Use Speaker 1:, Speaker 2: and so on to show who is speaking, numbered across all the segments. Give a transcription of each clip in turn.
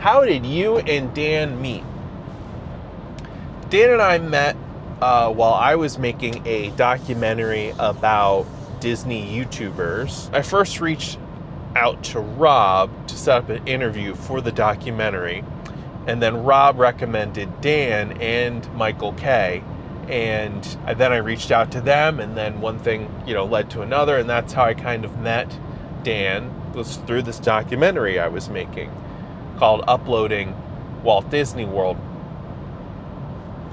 Speaker 1: how did you and Dan meet? Dan and I met while I was making a documentary about Disney YouTubers. I first reached out to Rob to set up an interview for the documentary, and then Rob recommended Dan and Michael K. And then I reached out to them, and then one thing, led to another, and that's how I kind of met Dan, was through this documentary I was making called Uploading Walt Disney World.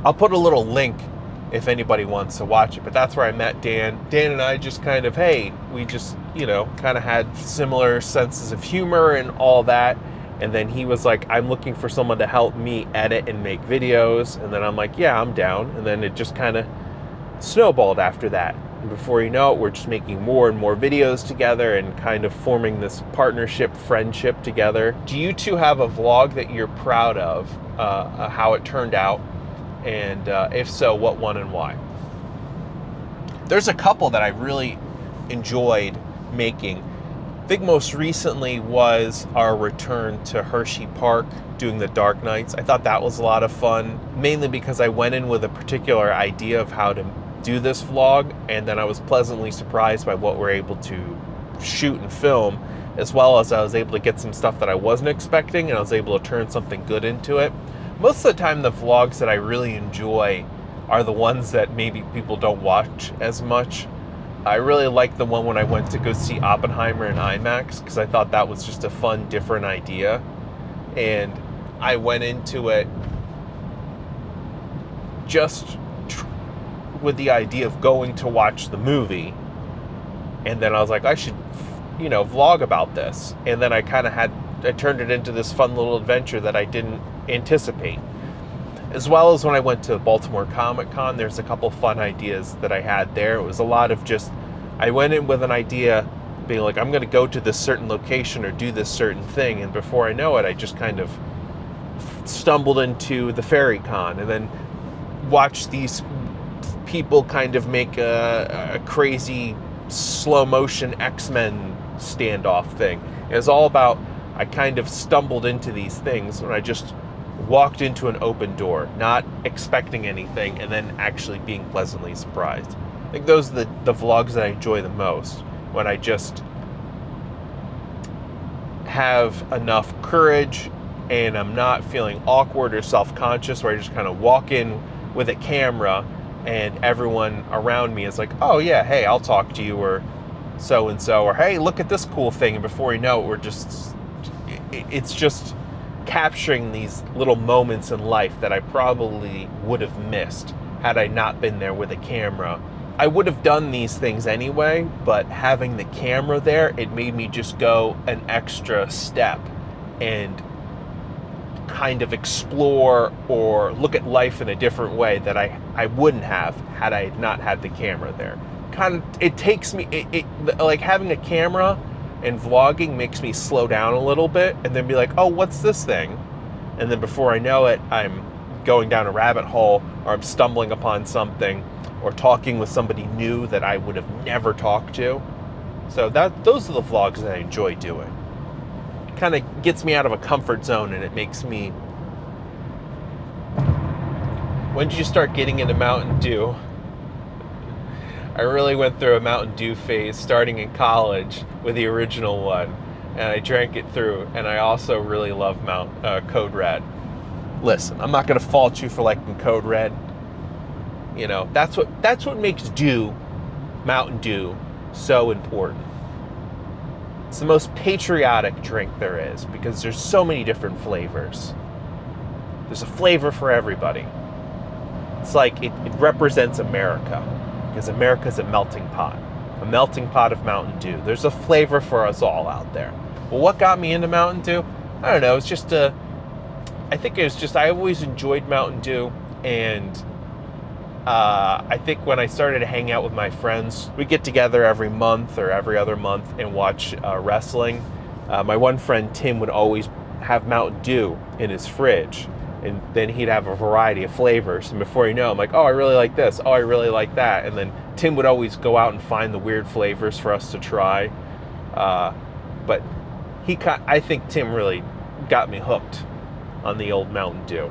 Speaker 1: I'll put a little link if anybody wants to watch it, but that's where I met Dan. Dan and I just kind of, we just, kind of had similar senses of humor and all that. And then he was like, I'm looking for someone to help me edit and make videos. And then I'm like, yeah, I'm down. And then it just kind of snowballed after that. And before you know it, we're just making more and more videos together and kind of forming this partnership, friendship together. Do you two have a vlog that you're proud of, how it turned out? And if so, what one and why? There's a couple that I really enjoyed making. I think most recently was our return to Hershey Park doing the Dark Nights. I thought that was a lot of fun, mainly because I went in with a particular idea of how to do this vlog, and then I was pleasantly surprised by what we're able to shoot and film, as well as I was able to get some stuff that I wasn't expecting, and I was able to turn something good into it. Most of the time, the vlogs that I really enjoy are the ones that maybe people don't watch as much. I really liked the one when I went to go see Oppenheimer in IMAX, because I thought that was just a fun, different idea. And I went into it just with the idea of going to watch the movie. And then I was like, I should, vlog about this. And then I turned it into this fun little adventure that I didn't anticipate. As well as when I went to Baltimore Comic Con, there's a couple fun ideas that I had there. It was a lot of just, I went in with an idea being like, I'm going to go to this certain location or do this certain thing. And before I know it, I just kind of stumbled into the Fairy Con and then watched these people kind of make a crazy slow motion X-Men standoff thing. It was all about, I kind of stumbled into these things when I just walked into an open door, not expecting anything, and then actually being pleasantly surprised. I think those are the vlogs that I enjoy the most, when I just have enough courage and I'm not feeling awkward or self-conscious, where I just kind of walk in with a camera and everyone around me is like, oh yeah, hey, I'll talk to you, or so-and-so, or hey, look at this cool thing, and before you know it, it's just capturing these little moments in life that I probably would have missed had I not been there with a camera. I would have done these things anyway, but having the camera there, it made me just go an extra step and kind of explore or look at life in a different way that I wouldn't have had I not had the camera there. It takes me, like having a camera and vlogging makes me slow down a little bit and then be like, oh, what's this thing? And then before I know it, I'm going down a rabbit hole, or I'm stumbling upon something, or talking with somebody new that I would have never talked to. So those are the vlogs that I enjoy doing. It kind of gets me out of a comfort zone, and it makes me... When did you start getting into Mountain Dew? I really went through a Mountain Dew phase starting in college with the original one, and I drank it through, and I also really love Code Red. Listen, I'm not going to fault you for liking Code Red. That's what makes Mountain Dew so important. It's the most patriotic drink there is, because there's so many different flavors. There's a flavor for everybody. It's like it represents America, because America's a melting pot of Mountain Dew. There's a flavor for us all out there. Well, what got me into Mountain Dew? I don't know. It's just I always enjoyed Mountain Dew, and I think when I started to hang out with my friends, we get together every month or every other month and watch wrestling. My one friend, Tim, would always have Mountain Dew in his fridge, and then he'd have a variety of flavors. And before you know, I'm like, oh, I really like this. Oh, I really like that. And then Tim would always go out and find the weird flavors for us to try. But I think Tim really got me hooked on the old Mountain Dew.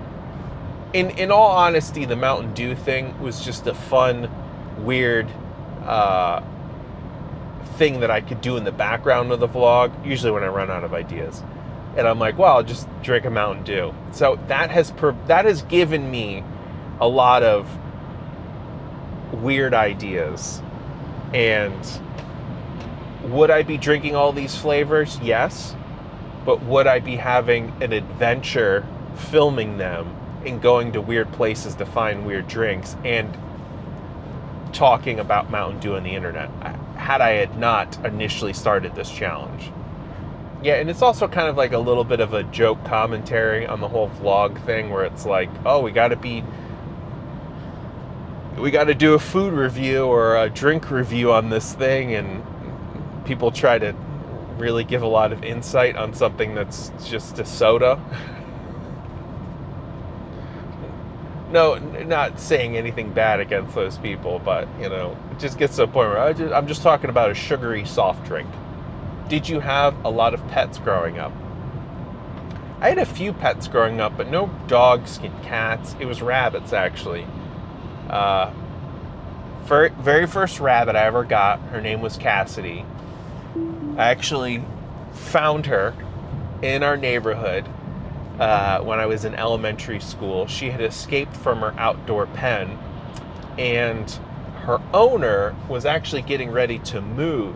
Speaker 1: In all honesty, the Mountain Dew thing was just a fun, weird thing that I could do in the background of the vlog, usually when I run out of ideas. And I'm like, well, I'll just drink a Mountain Dew. So that has given me a lot of weird ideas. And would I be drinking all these flavors? Yes. But would I be having an adventure filming them and going to weird places to find weird drinks and talking about Mountain Dew on the internet had I had not initially started this challenge? Yeah, and it's also kind of like a little bit of a joke commentary on the whole vlog thing, where it's like, oh, we got to do a food review or a drink review on this thing, and people try to really give a lot of insight on something that's just a soda. No, not saying anything bad against those people, but, you know, it just gets to a point where I'm just talking about a sugary soft drink. Did you have a lot of pets growing up? I had a few pets growing up, but no dogs and cats. It was rabbits, actually. Very first rabbit I ever got, her name was Cassidy. I actually found her in our neighborhood when I was in elementary school. She had escaped from her outdoor pen, and her owner was actually getting ready to move.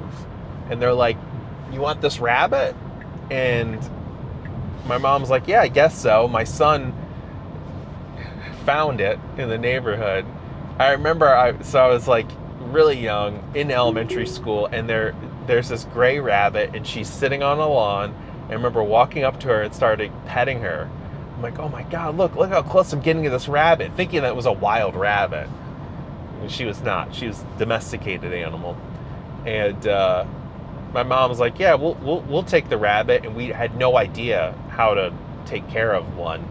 Speaker 1: And they're like, you want this rabbit? And my mom's like, yeah, I guess so. My son found it in the neighborhood. I remember I was like really young in elementary school, and there's this gray rabbit, and she's sitting on a lawn. I remember walking up to her and started petting her. I'm like, oh my God, look how close I'm getting to this rabbit, thinking that it was a wild rabbit. And she was not. She was a domesticated animal. And my mom was like, yeah, we'll take the rabbit. And we had no idea how to take care of one.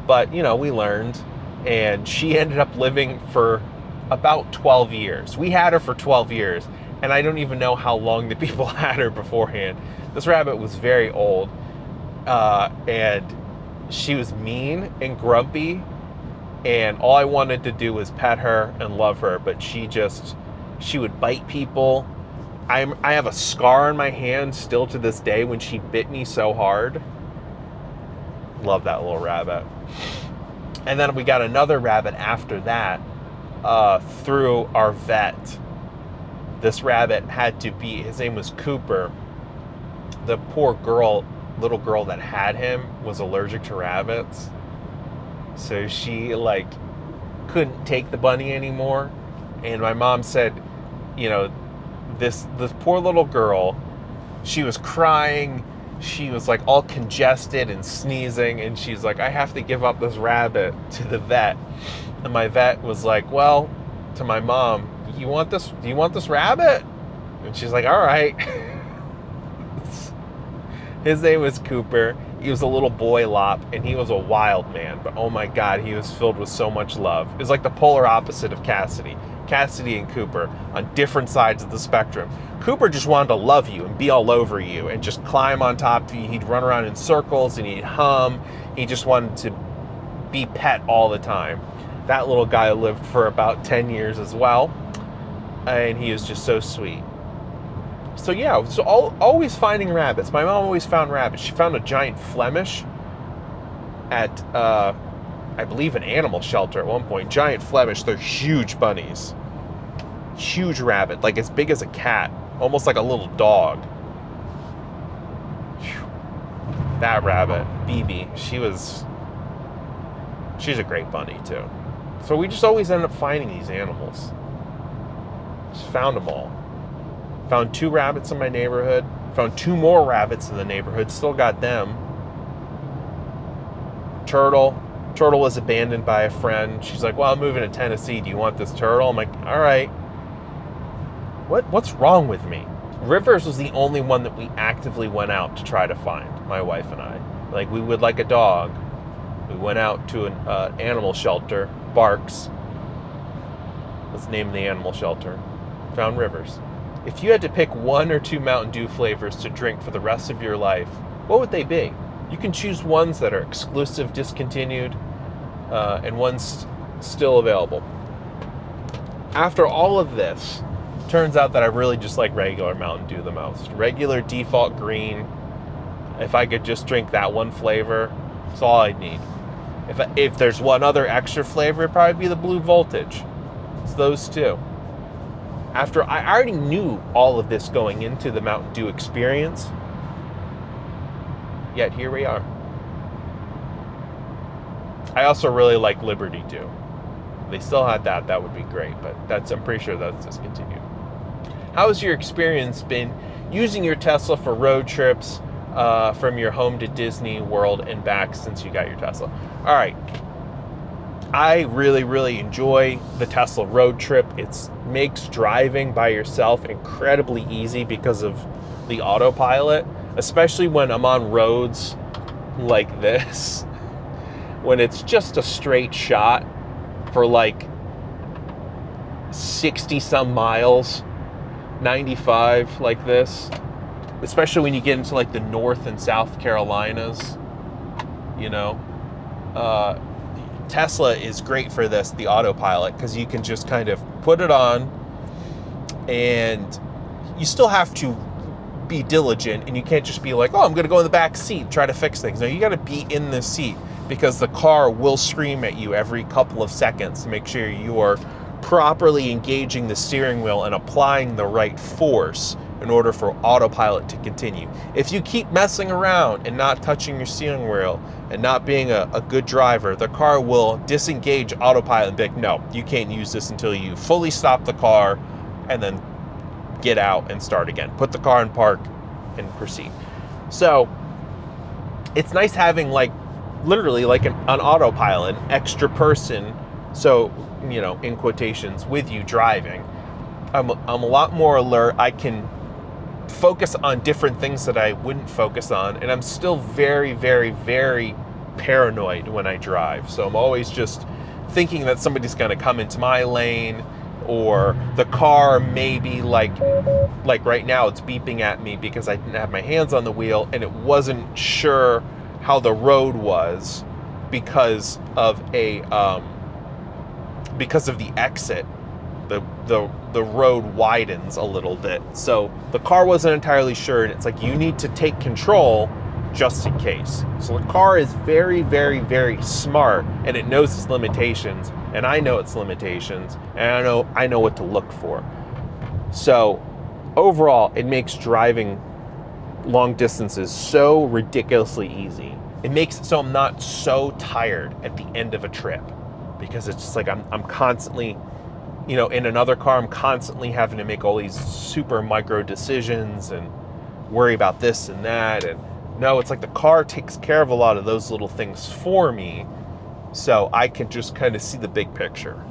Speaker 1: But, you know, we learned. And she ended up living for about 12 years. We had her for 12 years. And I don't even know how long the people had her beforehand. This rabbit was very old. And she was mean and grumpy. And all I wanted to do was pet her and love her. But she would bite people. I have a scar on my hand still to this day when she bit me so hard. Love that little rabbit. And then we got another rabbit after that through our vet. This rabbit his name was Cooper. The poor little girl that had him was allergic to rabbits. So she couldn't take the bunny anymore. And my mom said, you know, this poor little girl, she was crying. She was like all congested and sneezing, and she's like, I have to give up this rabbit to the vet. And my vet was like, well, to my mom, do you want this rabbit? And she's like, all right. His name was Cooper. He was a little boy lop, and he was a wild man, but oh my God, he was filled with so much love. It was like the polar opposite of Cassidy and Cooper on different sides of the spectrum. Cooper just wanted to love you and be all over you and just climb on top of you. He'd run around in circles and he'd hum. He just wanted to be pet all the time. That little guy lived for about 10 years as well, and he was just so sweet. So yeah, so always finding rabbits. My mom always found rabbits. She found a giant Flemish at, I believe, an animal shelter at one point. Giant Flemish. They're huge bunnies. Huge rabbit, like as big as a cat, almost like a little dog. Whew. That rabbit, BB, she's a great bunny too. So we just always end up finding these animals. Just found them all. Found 2 rabbits in my neighborhood. Found 2 more rabbits in the neighborhood. Still got them. Turtle was abandoned by a friend. She's like, well, I'm moving to Tennessee. Do you want this turtle? I'm like, all right. What's wrong with me? Rivers was the only one that we actively went out to try to find, my wife and I. Like, we would like a dog. We went out to an animal shelter, Barks. Let's name the animal shelter. Found Rivers. If you had to pick 1 or 2 Mountain Dew flavors to drink for the rest of your life, what would they be? You can choose ones that are exclusive, discontinued, and ones still available. After all of this, turns out that I really just like regular Mountain Dew the most. Regular default green. If I could just drink that one flavor, that's all I'd need. If there's one other extra flavor, it'd probably be the Blue Voltage. It's those two. After I already knew all of this going into the Mountain Dew experience, yet here we are. I also really like Liberty Dew. If they still had that, that would be great, but I'm pretty sure that's discontinued. How has your experience been using your Tesla for road trips from your home to Disney World and back since you got your Tesla? All right. I really, really enjoy the Tesla road trip. It makes driving by yourself incredibly easy because of the autopilot, especially when I'm on roads like this, when it's just a straight shot for like 60 some miles, 95 like this, especially when you get into like the North and South Carolinas, you know. Tesla is great for this, the autopilot, because you can just kind of put it on, and you still have to be diligent, and you can't just be like, oh, I'm going to go in the back seat and try to fix things. No, you got to be in the seat, because the car will scream at you every couple of seconds to make sure you are properly engaging the steering wheel and applying the right force in order for autopilot to continue. If you keep messing around and not touching your steering wheel and not being a good driver, the car will disengage autopilot and be like, no, you can't use this until you fully stop the car and then get out and start again. Put the car in park and proceed. So it's nice having literally like an autopilot, an extra person, so, you know, in quotations, with you driving. I'm a lot more alert. I can focus on different things that I wouldn't focus on, and I'm still very, very, very paranoid when I drive. So I'm always just thinking that somebody's going to come into my lane, or the car maybe like right now it's beeping at me because I didn't have my hands on the wheel and it wasn't sure how the road was because of the exit. The road widens a little bit, so the car wasn't entirely sure, and it's like you need to take control just in case. So the car is very, very, very smart, and it knows its limitations, and I know its limitations, and I know what to look for. So overall, it makes driving long distances so ridiculously easy. It makes it so I'm not so tired at the end of a trip, because it's just like I'm constantly, you know, in another car, I'm constantly having to make all these super micro decisions and worry about this and that. And no, it's like the car takes care of a lot of those little things for me, so I can just kind of see the big picture.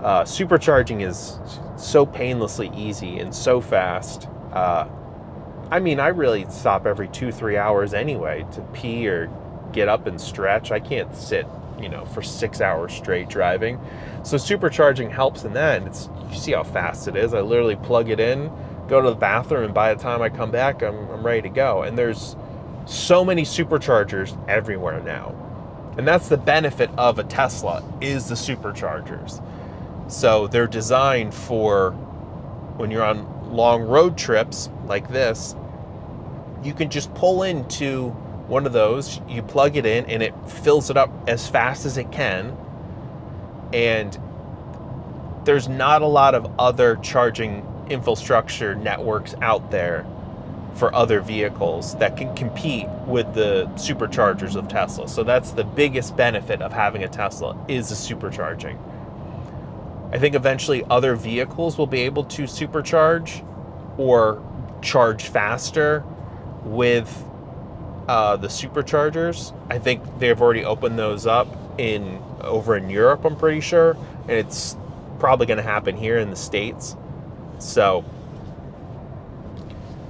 Speaker 1: Supercharging is so painlessly easy and so fast. I mean, I really stop every 2-3 hours anyway to pee or get up and stretch. I can't sit, you know, for 6 hours straight driving. So supercharging helps in that. And you see how fast it is. I literally plug it in, go to the bathroom, and by the time I come back, I'm ready to go. And there's so many superchargers everywhere now. And that's the benefit of a Tesla, is the superchargers. So they're designed for when you're on long road trips like this, you can just pull into one of those, you plug it in, and it fills it up as fast as it can. And there's not a lot of other charging infrastructure networks out there for other vehicles that can compete with the superchargers of Tesla. So that's the biggest benefit of having a Tesla, is the supercharging. I think eventually other vehicles will be able to supercharge or charge faster with the superchargers. I think they've already opened those up over in Europe, I'm pretty sure, and it's probably going to happen here in the States. So,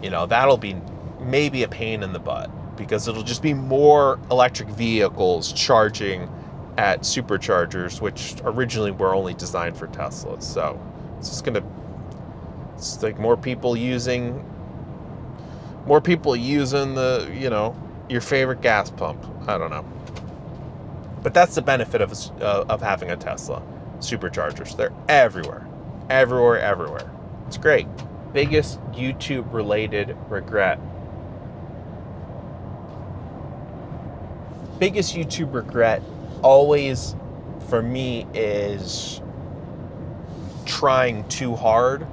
Speaker 1: you know, that'll be maybe a pain in the butt, because it'll just be more electric vehicles charging at superchargers, which originally were only designed for Teslas. So it's like more people using the, you know, your favorite gas pump. I don't know. But that's the benefit of having a Tesla. Superchargers. They're everywhere. Everywhere, everywhere. It's great. Biggest YouTube-related regret. Biggest YouTube regret always, for me, is trying too hard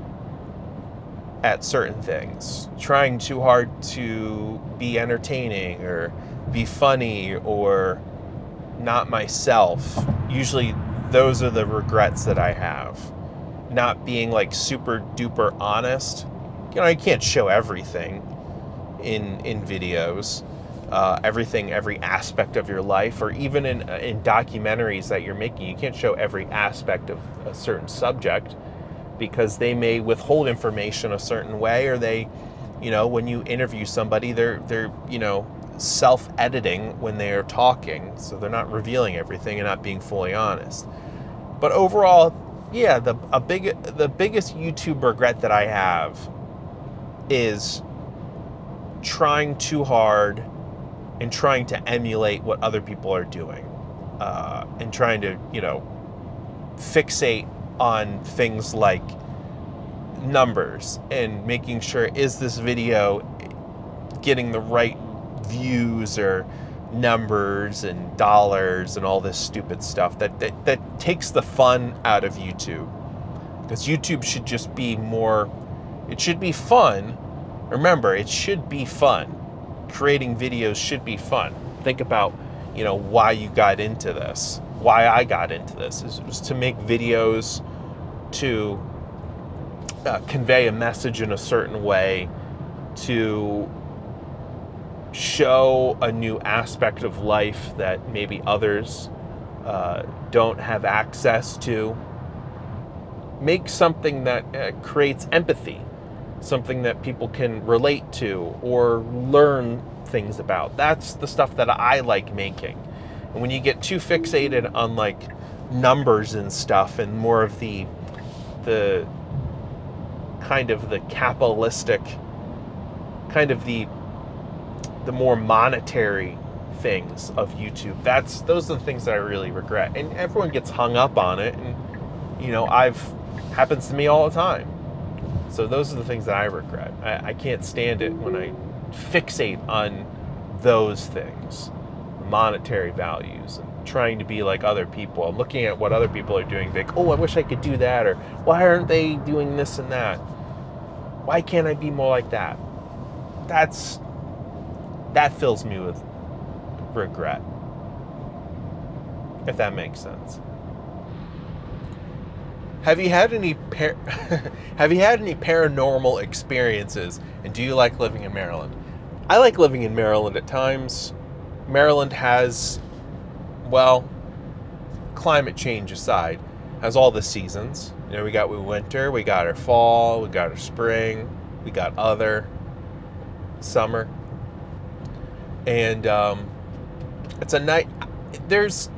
Speaker 1: at certain things. Trying too hard to be entertaining or be funny or not myself. Usually those are the regrets that I have. Not being like super duper honest. You know, I can't show everything in videos. Everything, every aspect of your life, or even in documentaries that you're making, you can't show every aspect of a certain subject because they may withhold information a certain way, or they, you know, when you interview somebody, they're you know, self-editing when they are talking, so they're not revealing everything and not being fully honest. But overall, yeah, the biggest YouTube regret that I have is trying too hard and trying to emulate what other people are doing, and trying to, you know, fixate on things like numbers and making sure, is this video getting the right views or numbers and dollars and all this stupid stuff that takes the fun out of YouTube. Because YouTube should just be more, it should be fun. Remember, it should be fun. Creating videos should be fun. Think about, you know, why you got into this. Why I got into this. It was to make videos to convey a message in a certain way, to show a new aspect of life that maybe others don't have access to. Make something that creates empathy. Something that people can relate to or learn things about. That's the stuff that I like making. And when you get too fixated on like numbers and stuff and more of the kind of the capitalistic, kind of the more monetary things of YouTube, those are the things that I really regret. And everyone gets hung up on it, and you know, happens to me all the time. So those are the things that I regret. I can't stand it when I fixate on those things, monetary values, and trying to be like other people. I'm looking at what other people are doing, like, oh, I wish I could do that, or why aren't they doing this and that? Why can't I be more like that? That fills me with regret, if that makes sense. Have you had any paranormal experiences, and do you like living in Maryland? I like living in Maryland at times. Maryland has, well, climate change aside, has all the seasons. You know, we got winter, we got our fall, we got our spring, we got other summer. And it's a night. There's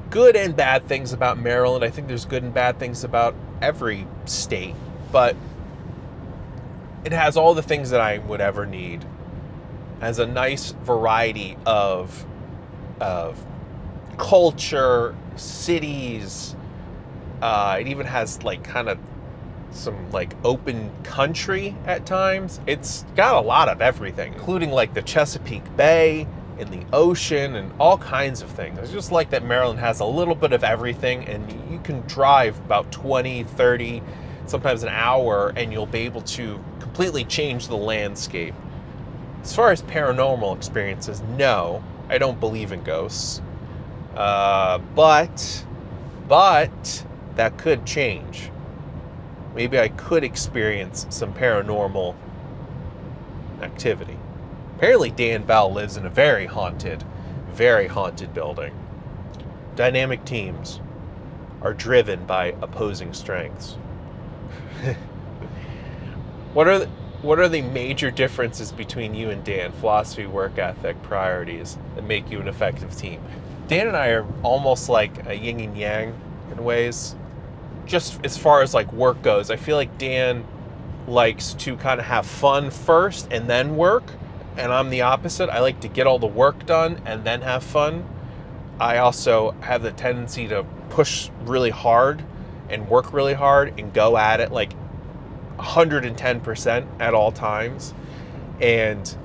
Speaker 1: good and bad things about Maryland. I think there's good and bad things about every state, but it has all the things that I would ever need. It has a nice variety of culture, cities. It even has like kind of some like open country at times. It's got a lot of everything, including like the Chesapeake Bay in the ocean and all kinds of things. I just like that Maryland has a little bit of everything, and you can drive about 20, 30, sometimes an hour, and you'll be able to completely change the landscape. As far as paranormal experiences, no, I don't believe in ghosts. But that could change. Maybe I could experience some paranormal activity. Apparently Dan Bell lives in a very haunted building. Dynamic teams are driven by opposing strengths. What are the major differences between you and Dan? Philosophy, work ethic, priorities that make you an effective team. Dan and I are almost like a yin and yang in ways. Just as far as like work goes, I feel like Dan likes to kind of have fun first and then work. and I'm the opposite. I like to get all the work done and then have fun. I also have the tendency to push really hard and work really hard and go at it like 110% at all times. And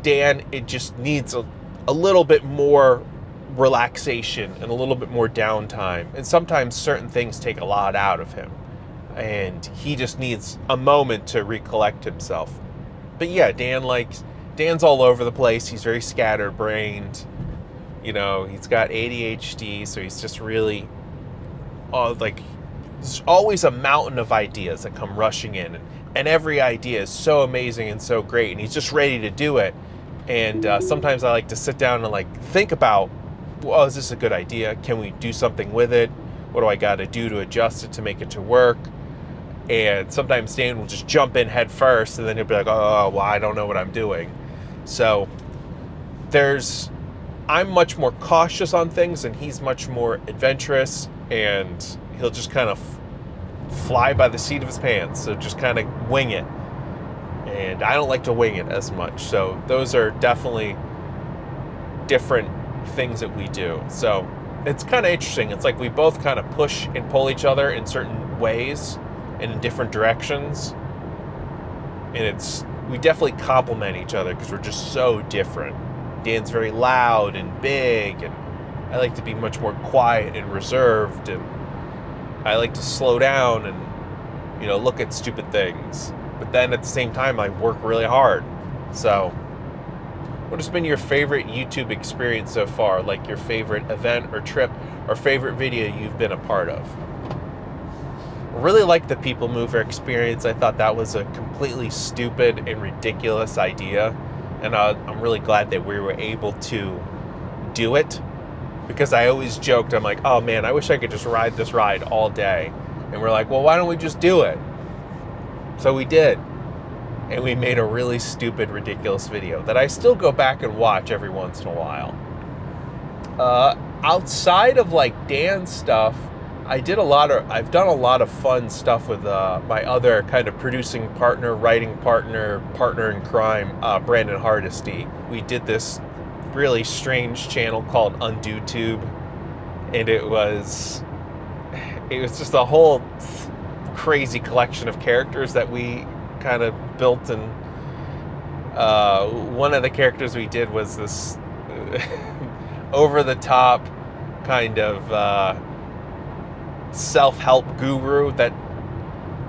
Speaker 1: Dan, it just needs a little bit more relaxation and a little bit more downtime. And sometimes certain things take a lot out of him. And he just needs a moment to recollect himself. But yeah, Dan's all over the place. He's very scatterbrained. You know, he's got ADHD, so he's just really, there's always a mountain of ideas that come rushing in. And every idea is so amazing and so great, and he's just ready to do it. And sometimes I like to sit down and think about, well, is this a good idea? Can we do something with it? What do I got to do to adjust it to make it to work? And sometimes Dan will just jump in head first, and then he'll be like, oh, well, I don't know what I'm doing. So I'm much more cautious on things, and he's much more adventurous, and he'll just kind of fly by the seat of his pants, so just kind of wing it. And I don't like to wing it as much. So those are definitely different things that we do. So it's kind of interesting. It's like we both kind of push and pull each other in certain ways and in different directions. And we definitely complement each other because we're just so different. Dan's very loud and big, and I like to be much more quiet and reserved, and I like to slow down and, look at stupid things. But then at the same time, I work really hard. So what has been your favorite YouTube experience so far? Like your favorite event or trip or favorite video you've been a part of? I really like the People Mover experience. I thought that was a completely stupid and ridiculous idea. And I'm really glad that we were able to do it, because I always joked, I'm like, oh man, I wish I could just ride this ride all day. And we're like, well, why don't we just do it? So we did. And we made a really stupid, ridiculous video that I still go back and watch every once in a while. Outside of Dan's stuff, I've done a lot of fun stuff with my other kind of producing partner, writing partner in crime, Brandon Hardesty. We did this really strange channel called UndoTube, and it was just a whole crazy collection of characters that we kind of built. And one of the characters we did was this over the top kind of self-help guru that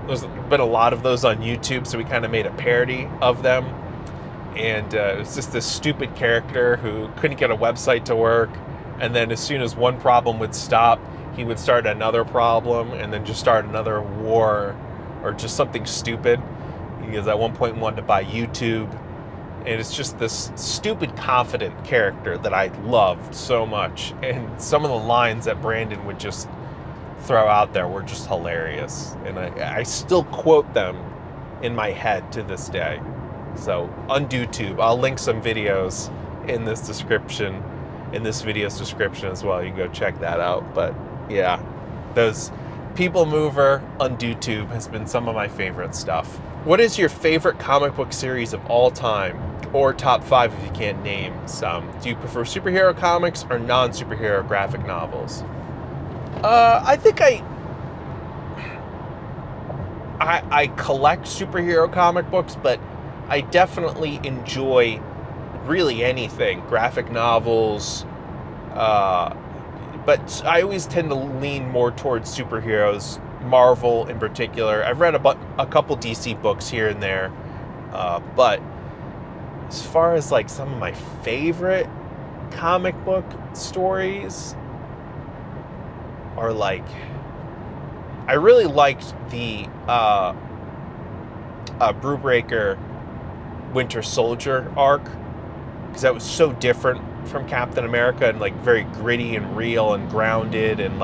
Speaker 1: there's been a lot of those on YouTube, so we kind of made a parody of them. And it was just this stupid character who couldn't get a website to work, and then as soon as one problem would stop, he would start another problem, and then just start another war or just something stupid. Because at one point wanted to buy YouTube, and it's just this stupid confident character that I loved so much. And some of the lines that Brandon would just throw out there were just hilarious, and I still quote them in my head to this day. So UndoTube, I'll link some videos in this video's description as well. You can go check that out. But yeah, those People Mover, UndoTube has been some of my favorite stuff. What is your favorite comic book series of all time, or top 5 if you can't name some? Do you prefer superhero comics or non-superhero graphic novels? I think I collect superhero comic books, but I definitely enjoy really anything, graphic novels, but I always tend to lean more towards superheroes, Marvel in particular. I've read a couple DC books here and there, but as far as some of my favorite comic book stories are I really liked the Brubaker Winter Soldier arc, because that was so different from Captain America, and very gritty and real and grounded, and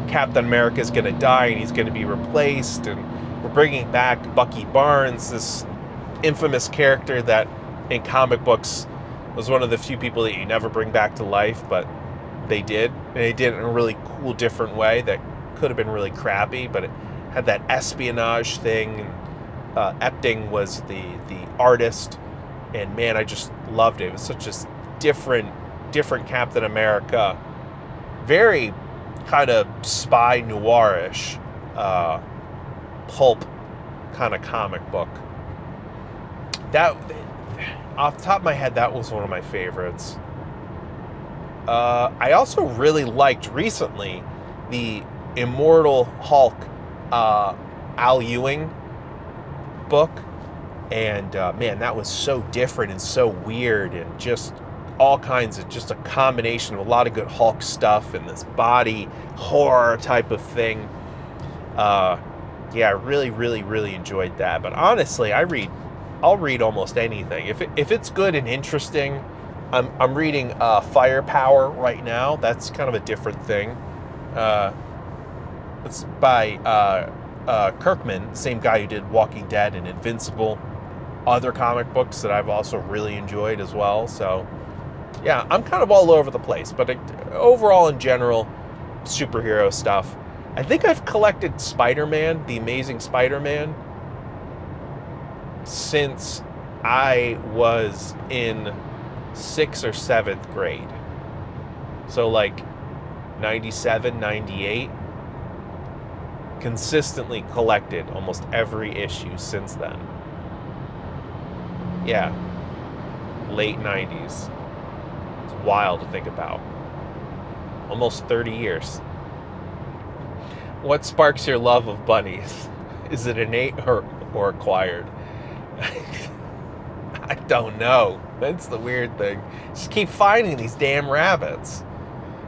Speaker 1: Captain America's gonna die and he's gonna be replaced, and we're bringing back Bucky Barnes, this infamous character that in comic books was one of the few people that you never bring back to life, but they did, and they did it in a really cool, different way that could have been really crappy, but it had that espionage thing. Epting was the artist, and man, I just loved it. It was such a different Captain America, very kind of spy noirish, pulp kind of comic book. That, off the top of my head, that was one of my favorites. I also really liked recently the Immortal Hulk Al Ewing book, and man, that was so different and so weird, and just all kinds of, just a combination of a lot of good Hulk stuff and this body horror type of thing. Yeah, I really enjoyed that. But honestly, I'll read almost anything if it's good and interesting. I'm reading Firepower right now. That's kind of a different thing. It's by Kirkman, same guy who did Walking Dead and Invincible, other comic books that I've also really enjoyed as well. So yeah, I'm kind of all over the place, but overall in general, superhero stuff. I think I've collected Spider-Man, the Amazing Spider-Man, since I was in 6th or 7th grade. So like 97, 98. Consistently collected almost every issue since then. Yeah. Late 90s. It's wild to think about. Almost 30 years. What sparks your love of bunnies? Is it innate or acquired? I don't know. That's the weird thing. Just keep finding these damn rabbits.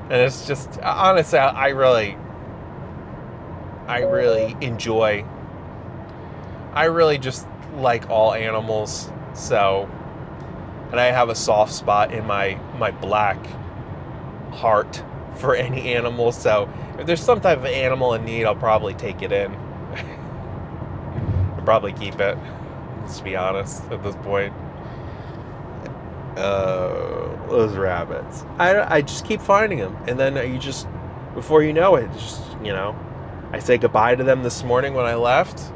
Speaker 1: And it's just, honestly, I really just like all animals. So, and I have a soft spot in my black heart for any animal. So if there's some type of animal in need, I'll probably take it in. I'll probably keep it. Let's be honest at this point. Those rabbits. I just keep finding them, and then you just, before you know it, just, I say goodbye to them this morning when I left.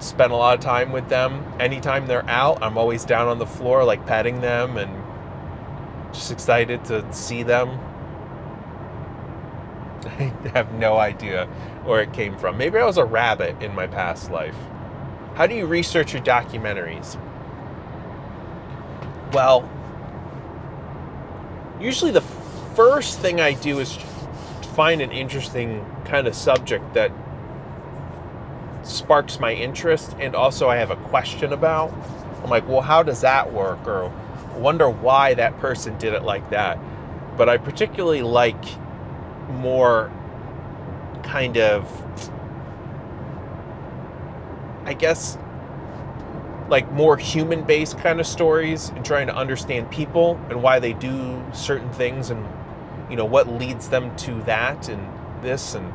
Speaker 1: Spent a lot of time with them. Anytime they're out, I'm always down on the floor, like petting them and just excited to see them. I have no idea where it came from. Maybe I was a rabbit in my past life. How do you research your documentaries? Well, usually the first thing I do is find an interesting kind of subject that sparks my interest, and also I have a question about. I'm like, well, how does that work? Or wonder why that person did it like that. But I particularly like more kind of, I guess, like more human-based kind of stories, and trying to understand people and why they do certain things, and what leads them to that and this, and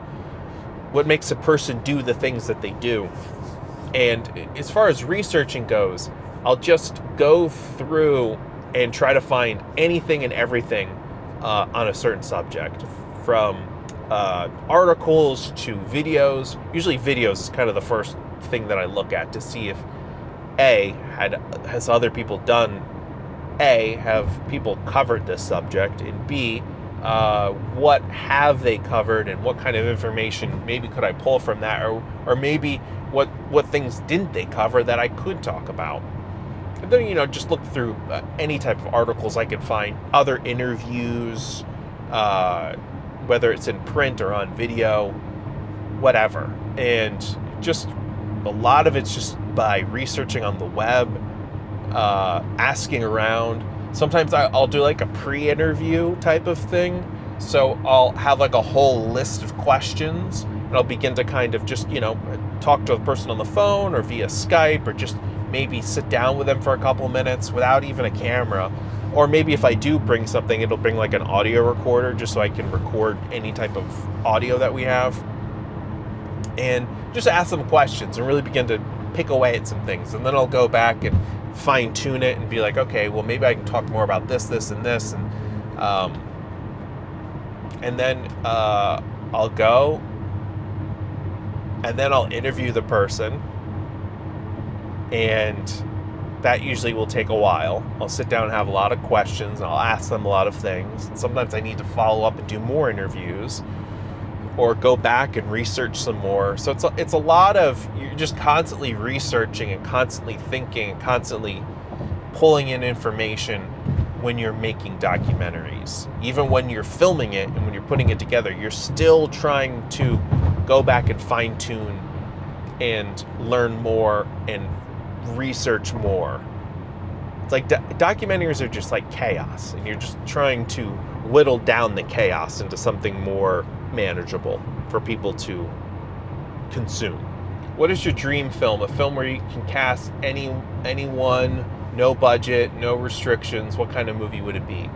Speaker 1: what makes a person do the things that they do. And as far as researching goes, I'll just go through and try to find anything and everything on a certain subject, from articles to videos. Usually videos is kind of the first thing that I look at to see if has other people done, have people covered this subject, and B, what have they covered, and what kind of information maybe could I pull from that, or maybe what things didn't they cover that I could talk about. And then, just look through any type of articles I can find, other interviews, whether it's in print or on video, whatever. And just a lot of it's just by researching on the web, asking around. Sometimes I'll do like a pre-interview type of thing. So I'll have like a whole list of questions, and I'll begin to kind of just, talk to the person on the phone or via Skype, or just maybe sit down with them for a couple minutes without even a camera. Or maybe if I do bring something, it'll bring like an audio recorder just so I can record any type of audio that we have. And just ask them questions and really begin to pick away at some things. And then I'll go back and fine tune it and be like, okay, well, maybe I can talk more about this, and this. And then I'll go, and then I'll interview the person, And that usually will take a while. I'll sit down and have a lot of questions, and I'll ask them a lot of things. And sometimes I need to follow up and do more interviews or go back and research some more. So it's a lot of, you're just constantly researching and constantly thinking and constantly pulling in information when you're making documentaries. Even when you're filming it and when you're putting it together, you're still trying to go back and fine tune and learn more and research more. It's like documentaries are just like chaos, and you're just trying to whittle down the chaos into something more manageable for people to consume. What is your dream film? A film where you can cast anyone, no budget, no restrictions. What kind of movie would it be?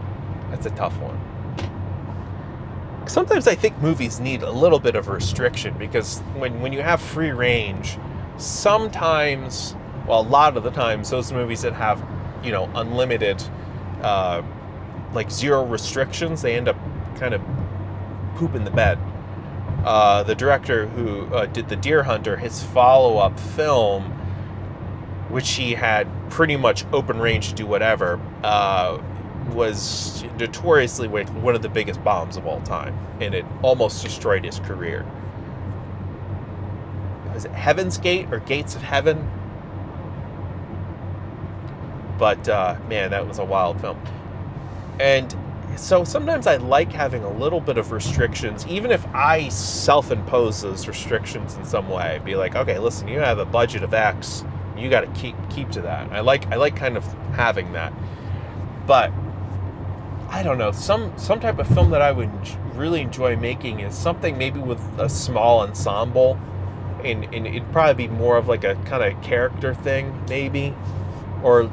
Speaker 1: That's a tough one. Sometimes I think movies need a little bit of restriction, because when you have free range, sometimes, well, a lot of the times, those movies that have, unlimited, like zero restrictions, they end up kind of pooping the bed. The director who did The Deer Hunter, his follow-up film, which he had pretty much open range to do whatever, was notoriously one of the biggest bombs of all time, and it almost destroyed his career. Was it Heaven's Gate or Gates of Heaven? But man, that was a wild film. And so sometimes I like having a little bit of restrictions, even if I self-impose those restrictions in some way. Be like, okay, listen, you have a budget of X, you got to keep to that. I like kind of having that. But I don't know, some type of film that I would really enjoy making is something maybe with a small ensemble, and it'd probably be more of like a kind of character thing, maybe, or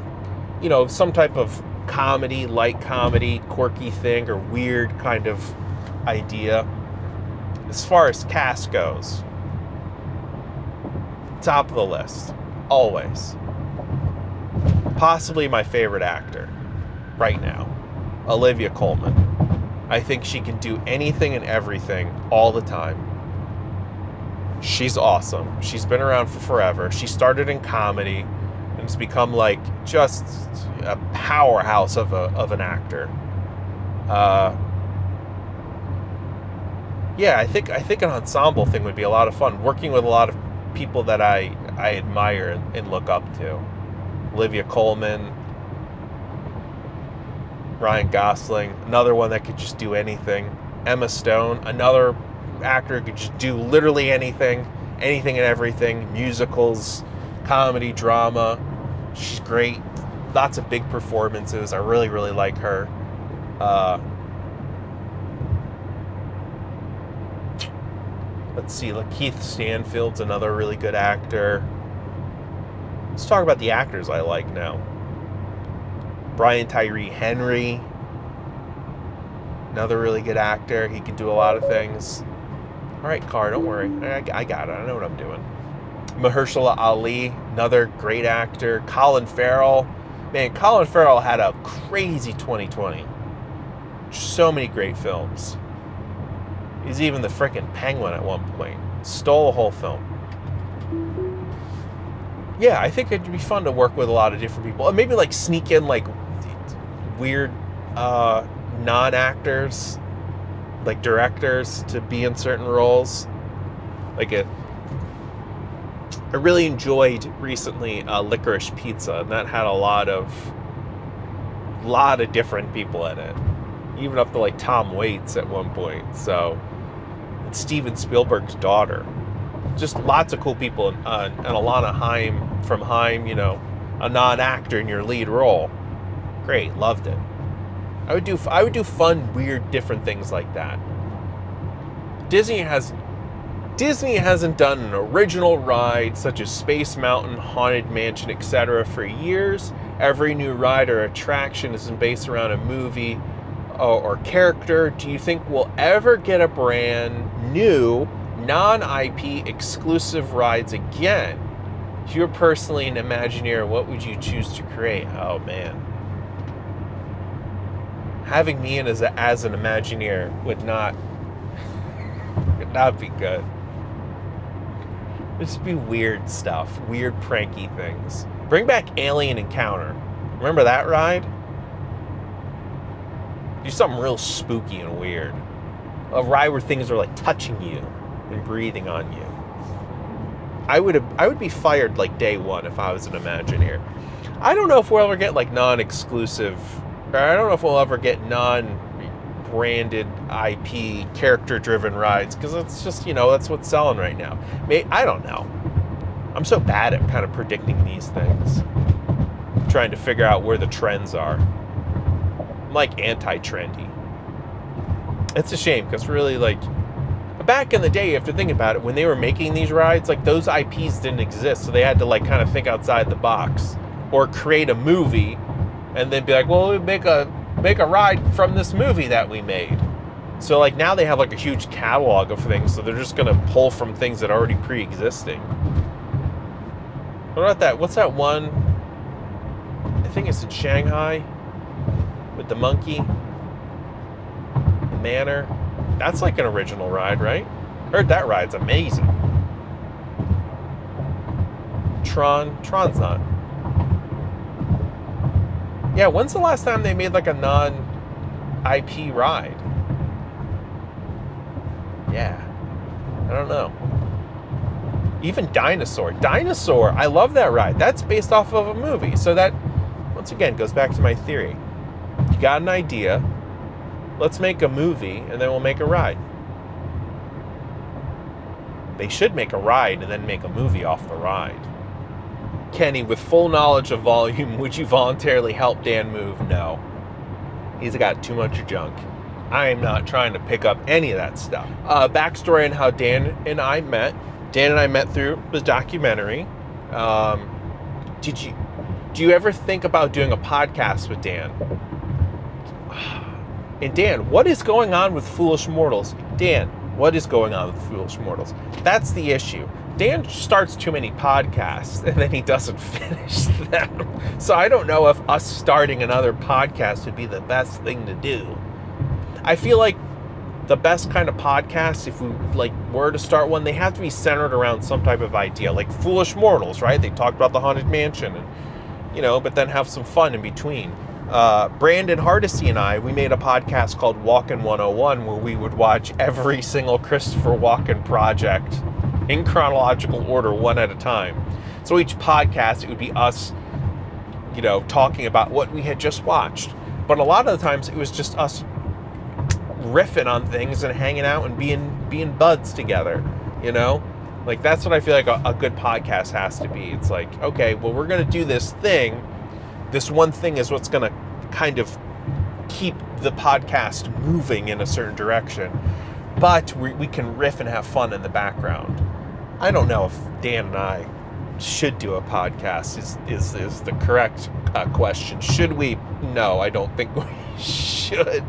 Speaker 1: some type of comedy, light comedy, quirky thing, or weird kind of idea. As far as cast goes, top of the list, always. Possibly my favorite actor right now, Olivia Colman. I think she can do anything and everything all the time. She's awesome. She's been around for forever. She started in comedy and has become like just a powerhouse of an actor. Yeah, I think an ensemble thing would be a lot of fun. Working with a lot of people that I admire and look up to. Olivia Colman, Ryan Gosling, another one that could just do anything. Emma Stone, another actor who could just do literally anything and everything. Musicals, comedy, drama. She's great. Lots of big performances. I really, really like her. Let's see, Keith Stanfield's another really good actor. Let's talk about the actors I like now. Brian Tyree Henry, another really good actor. He can do a lot of things. All right, Car, don't worry. I got it. I know what I'm doing. Mahershala Ali, another great actor. Colin Farrell. Man, Colin Farrell had a crazy 2020. So many great films. He's even the frickin' Penguin at one point. Stole a whole film. Yeah, I think it'd be fun to work with a lot of different people. And maybe like sneak in like weird non-actors, like directors, to be in certain roles. I really enjoyed recently Licorice Pizza, and that had a lot of different people in it, even up to like Tom Waits at one point. So, and Steven Spielberg's daughter, just lots of cool people, and Alana Haim from Haim, a non-actor in your lead role. Great, loved it. I would do fun, weird, different things like that. Disney hasn't done an original ride such as Space Mountain, Haunted Mansion, etc. for years. Every new ride or attraction is based around a movie or character. Do you think we'll ever get a brand new, non-IP exclusive rides again? If you're personally an Imagineer, what would you choose to create? Oh man. Having me in as an Imagineer would not be good. Just be weird stuff, weird pranky things. Bring back Alien Encounter. Remember that ride? Do something real spooky and weird. A ride where things are like touching you and breathing on you. I would be fired like day one if I was an Imagineer. I don't know if we'll ever get like non-exclusive, or I don't know if we'll ever get non-branded IP character-driven rides, because it's just, that's what's selling right now. I don't know. I'm so bad at kind of predicting these things. Trying to figure out where the trends are. I'm like anti-trendy. It's a shame, because really, like, back in the day, you have to think about it, when they were making these rides, like, those IPs didn't exist, so they had to, like, kind of think outside the box, or create a movie, and then be like, well, we'll make a ride from this movie that we made. So, like, now they have, like, a huge catalog of things, so they're just gonna pull from things that are already pre-existing. What about that? What's that one? I think it's in Shanghai, with the monkey, the manor. That's like an original ride, right? Heard that ride's amazing. Tron's not. Yeah, when's the last time they made like a non-IP ride? Yeah, I don't know. Even Dinosaur, I love that ride. That's based off of a movie. So that, once again, goes back to my theory. You got an idea, let's make a movie, and then we'll make a ride. They should make a ride and then make a movie off the ride. Kenny, with full knowledge of volume, would you voluntarily help Dan move? No. He's got too much junk. I am not trying to pick up any of that stuff. Backstory on how Dan and I met. Dan and I met through the documentary. Do you ever think about doing a podcast with Dan? And Dan, what is going on with Foolish Mortals? Dan, what is going on with Foolish Mortals? That's the issue. Dan starts too many podcasts and then he doesn't finish them. So I don't know if us starting another podcast would be the best thing to do. I feel like the best kind of podcast, if we were to start one, they have to be centered around some type of idea, like Foolish Mortals, right? They talked about the Haunted Mansion, and but then have some fun in between. Brandon Hardesty and I, we made a podcast called Walkin' 101, where we would watch every single Christopher Walken project in chronological order, one at a time. So each podcast, it would be us, talking about what we had just watched. But a lot of the times, it was just us riffing on things and hanging out and being buds together, Like, that's what I feel like a good podcast has to be. It's like, okay, well, we're going to do this thing. This one thing is what's going to kind of keep the podcast moving in a certain direction. But we can riff and have fun in the background. I don't know if Dan and I should do a podcast is the correct question. Should we? No, I don't think we should.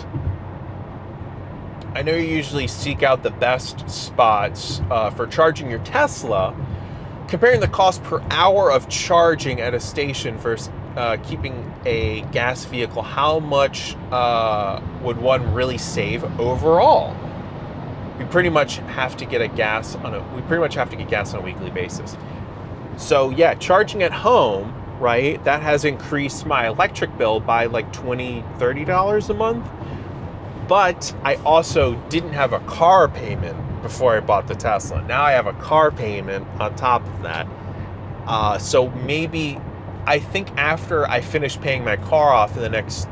Speaker 1: I know you usually seek out the best spots for charging your Tesla. Comparing the cost per hour of charging at a station versus keeping a gas vehicle, how much would one really save overall? We pretty much have to get gas on a weekly basis. So yeah, charging at home, right? That has increased my electric bill by like $20, $30 a month. But I also didn't have a car payment before I bought the Tesla. Now I have a car payment on top of that. So maybe, I think after I finish paying my car off in the next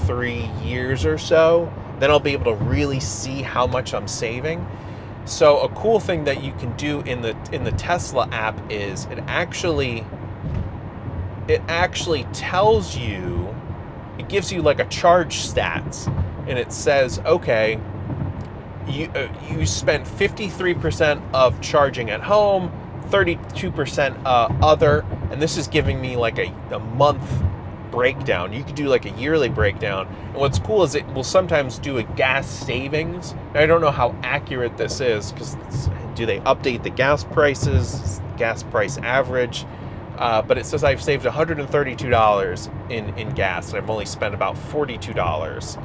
Speaker 1: 3 years or so, then I'll be able to really see how much I'm saving. So a cool thing that you can do in the Tesla app is it actually tells you, it gives you like a charge stats. And it says, okay, you spent 53% of charging at home, 32% other, and this is giving me like a month breakdown. You could do like a yearly breakdown. And what's cool is it will sometimes do a gas savings. I don't know how accurate this is, because do they update the gas prices, gas price average? But it says I've saved $132 in gas, and I've only spent about $42.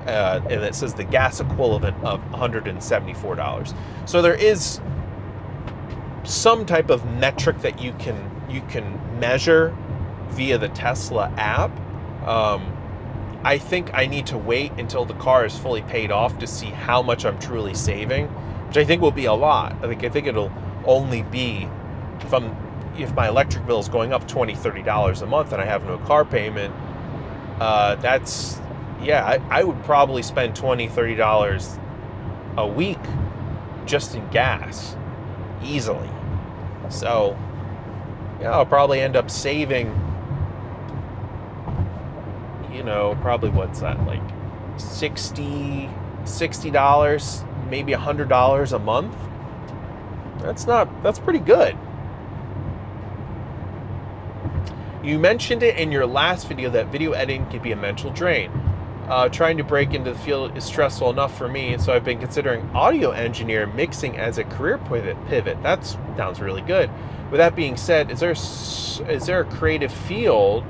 Speaker 1: And it says the gas equivalent of $174. So there is some type of metric that you can measure via the Tesla app. I think I need to wait until the car is fully paid off to see how much I'm truly saving, which I think will be a lot. I think it'll only be if my electric bill is going up $20-$30 a month and I have no car payment. I would probably spend $20-$30 a week just in gas easily. So I'll probably end up saving, probably what's that, like $60, maybe $100 a month. That's pretty good. You mentioned it in your last video that video editing can be a mental drain. Trying to break into the field is stressful enough for me, so I've been considering audio engineer mixing as a career pivot. That sounds really good. With that being said, is there a creative field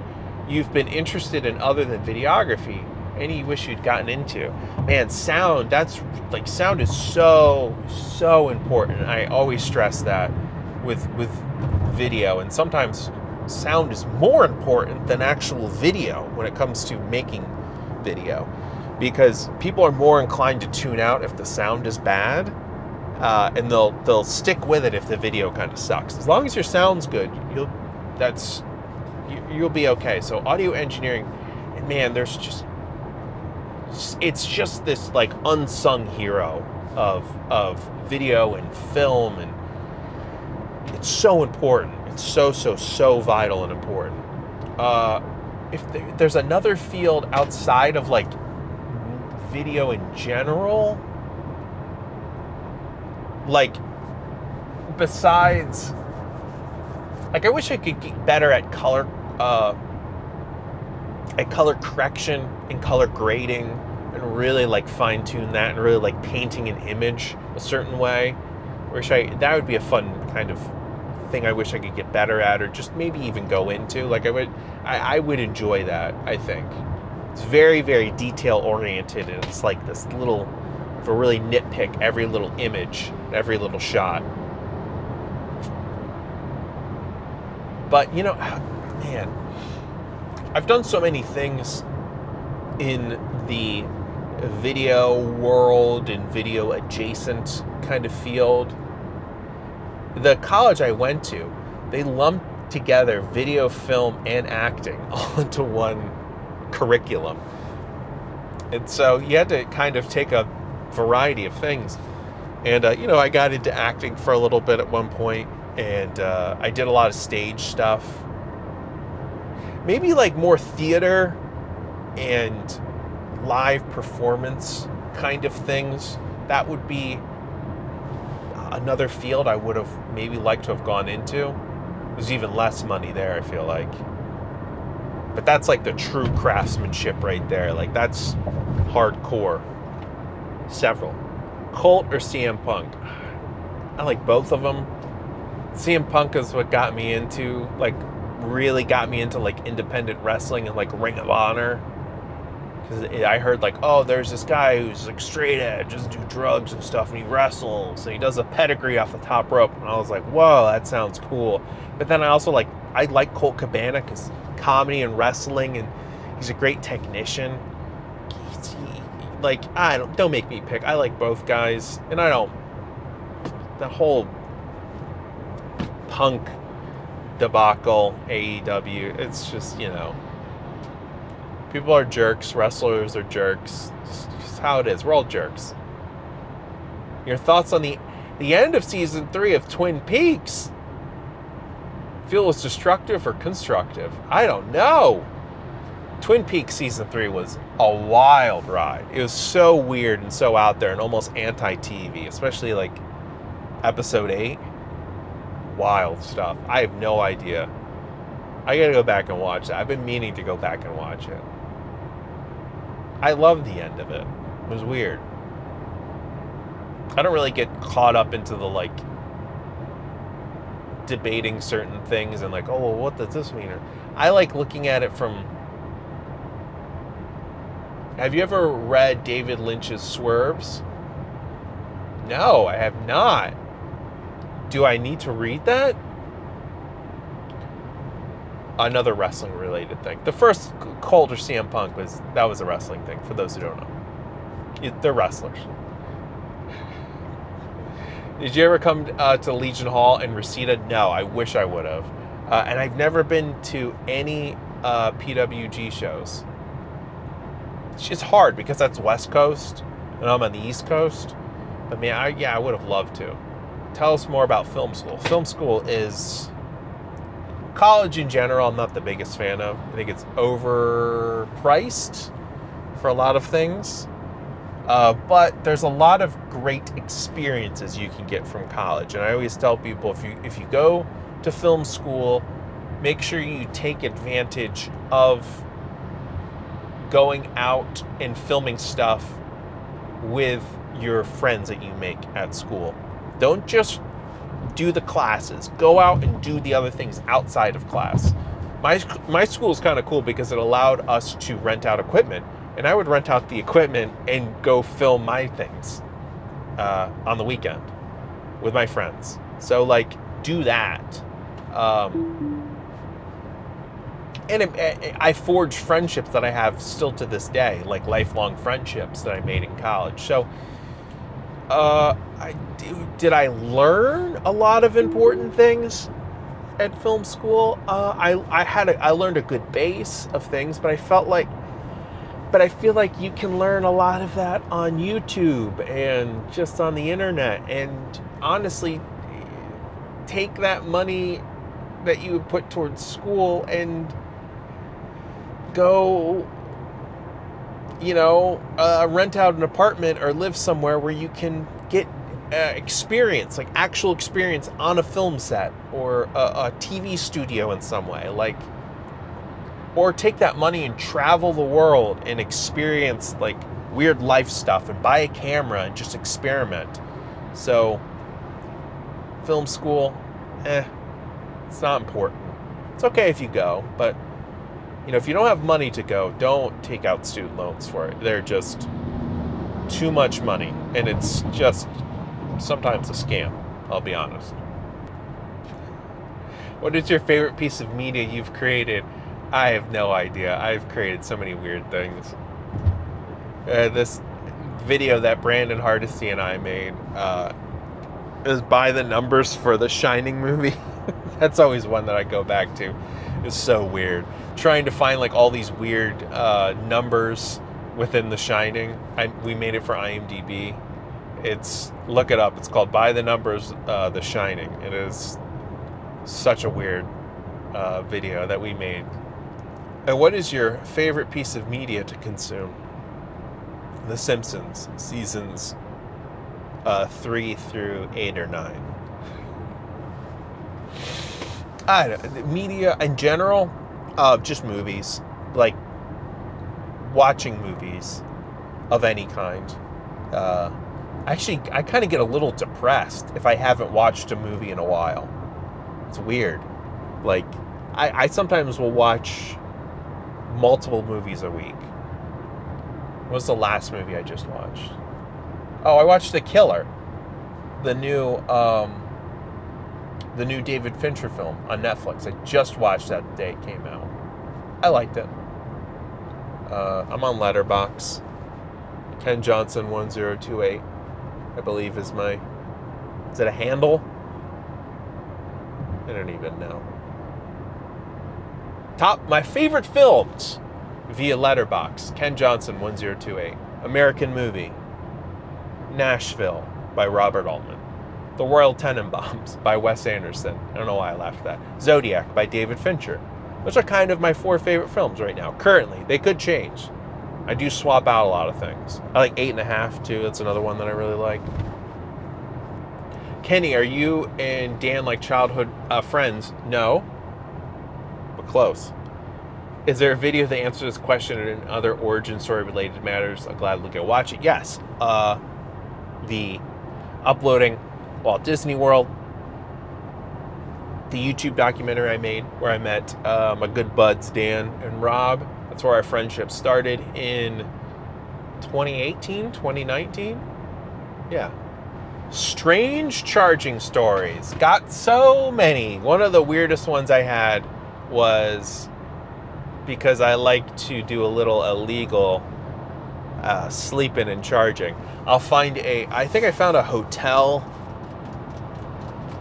Speaker 1: you've been interested in other than videography? Any you wish you'd gotten into? Man, sound is so important. I always stress that with video, and sometimes sound is more important than actual video when it comes to making video, because people are more inclined to tune out if the sound is bad, and they'll stick with it if the video kind of sucks. As long as your sound's good, you'll be okay. So audio engineering, and man, it's just this like unsung hero of video and film, and it's so important. It's so vital and important. If there's another field outside of like video in general, like besides, like I wish I could get better at color correction and color grading, and really like fine tune that, and really like painting an image a certain way. That would be a fun kind of thing I wish I could get better at, or just maybe even go into. Like I would enjoy that. I think it's very, very detail oriented, and it's like this little, if I really nitpick every little image, every little shot. But man, I've done so many things in the video world and video adjacent kind of field. The college I went to, they lumped together video, film, and acting all into one curriculum. And so you had to kind of take a variety of things. And, I got into acting for a little bit at one point, and I did a lot of stage stuff. Maybe like more theater and live performance kind of things. That would be another field I would have maybe liked to have gone into. There's even less money there, I feel like. But that's like the true craftsmanship right there. Like that's hardcore. Several. Colt or CM Punk? I like both of them. CM Punk is what got me into, really got me into independent wrestling and Ring of Honor. Because I heard there's this guy who's straight edge, doesn't do drugs and stuff, and he wrestles, and he does a pedigree off the top rope. And I was like, whoa, that sounds cool. But then I also I like Colt Cabana because comedy and wrestling, and he's a great technician. Don't make me pick. I like both guys, and the whole Punk debacle, AEW, it's just, people are jerks, wrestlers are jerks. It's just how it is. We're all jerks. Your thoughts on the end of season 3 of Twin Peaks? Feel it was destructive or constructive? I don't know. Twin Peaks season 3 was a wild ride. It was so weird and so out there and almost anti-TV, especially episode 8. Wild stuff. I have no idea. I gotta go back and watch that. I've been meaning to go back and watch it. I love the end of it. It was weird. I don't really get caught up into the debating certain things and what does this mean? I like looking at it from... Have you ever read David Lynch's Swerves? No, I have not. Do I need to read that? Another wrestling related thing. The first Colt or CM Punk was a wrestling thing, for those who don't know. They're wrestlers. Did you ever come to Legion Hall in Reseda? No, I wish I would have. And I've never been to any PWG shows. It's hard because that's West Coast and I'm on the East Coast. But man, I would have loved to. Tell us more about film school. Film school is college in general. I'm not the biggest fan of. I think it's overpriced for a lot of things. But there's a lot of great experiences you can get from college. And I always tell people, if you go to film school, make sure you take advantage of going out and filming stuff with your friends that you make at school. Don't just do the classes. Go out and do the other things outside of class. My school is kind of cool because it allowed us to rent out equipment. And I would rent out the equipment and go film my things on the weekend with my friends. So, like, do that. I forged friendships that I have still to this day, like lifelong friendships that I made in college. So, did I learn a lot of important things at film school? I learned a good base of things, but I feel like you can learn a lot of that on YouTube and just on the internet. And honestly, take that money that you put towards school and go, rent out an apartment or live somewhere where you can get experience, like actual experience on a film set or a TV studio in some way. Or take that money and travel the world and experience like weird life stuff and buy a camera and just experiment. So, film school, it's not important. It's okay if you go, but if you don't have money to go, don't take out student loans for it. They're just too much money, and it's just sometimes a scam, I'll be honest. What is your favorite piece of media you've created? I have no idea. I've created so many weird things. This video that Brandon Hardesty and I made is by the numbers for the Shining movie. That's always one that I go back to. It's so weird. Trying to find like all these weird numbers within the Shining. We made it for IMDb. Look it up. It's called By the Numbers, The Shining. It is such a weird video that we made. And what is your favorite piece of media to consume? The Simpsons, seasons 3 through 8 or 9. I don't know, media in general, just movies, like watching movies of any kind. Actually, I kind of get a little depressed if I haven't watched a movie in a while. It's weird. Like, I sometimes will watch multiple movies a week. What was the last movie I just watched? Oh, I watched The Killer, the new David Fincher film on Netflix. I just watched that the day it came out. I liked it. I'm on Letterboxd. Ken Johnson 1028, I believe is it a handle? I don't even know. My favorite films via Letterboxd. Ken Johnson 1028. American Movie. Nashville by Robert Altman. The Royal Tenenbaums by Wes Anderson. I don't know why I laughed at that. Zodiac by David Fincher. Those are kind of my 4 favorite films right now. Currently. They could change. I do swap out a lot of things. I like 8.5 too. That's another one that I really like. Kenny, are you and Dan like childhood friends? No. But close. Is there a video that answers this question and other origin story related matters? I'll gladly go watch it. Yes. The uploading Walt Disney World, the YouTube documentary I made where I met my good buds Dan and Rob. That's where our friendship started in 2018, 2019. Yeah. Strange charging stories. Got so many. One of the weirdest ones I had was because I like to do a little illegal sleeping and charging. I think I found a hotel.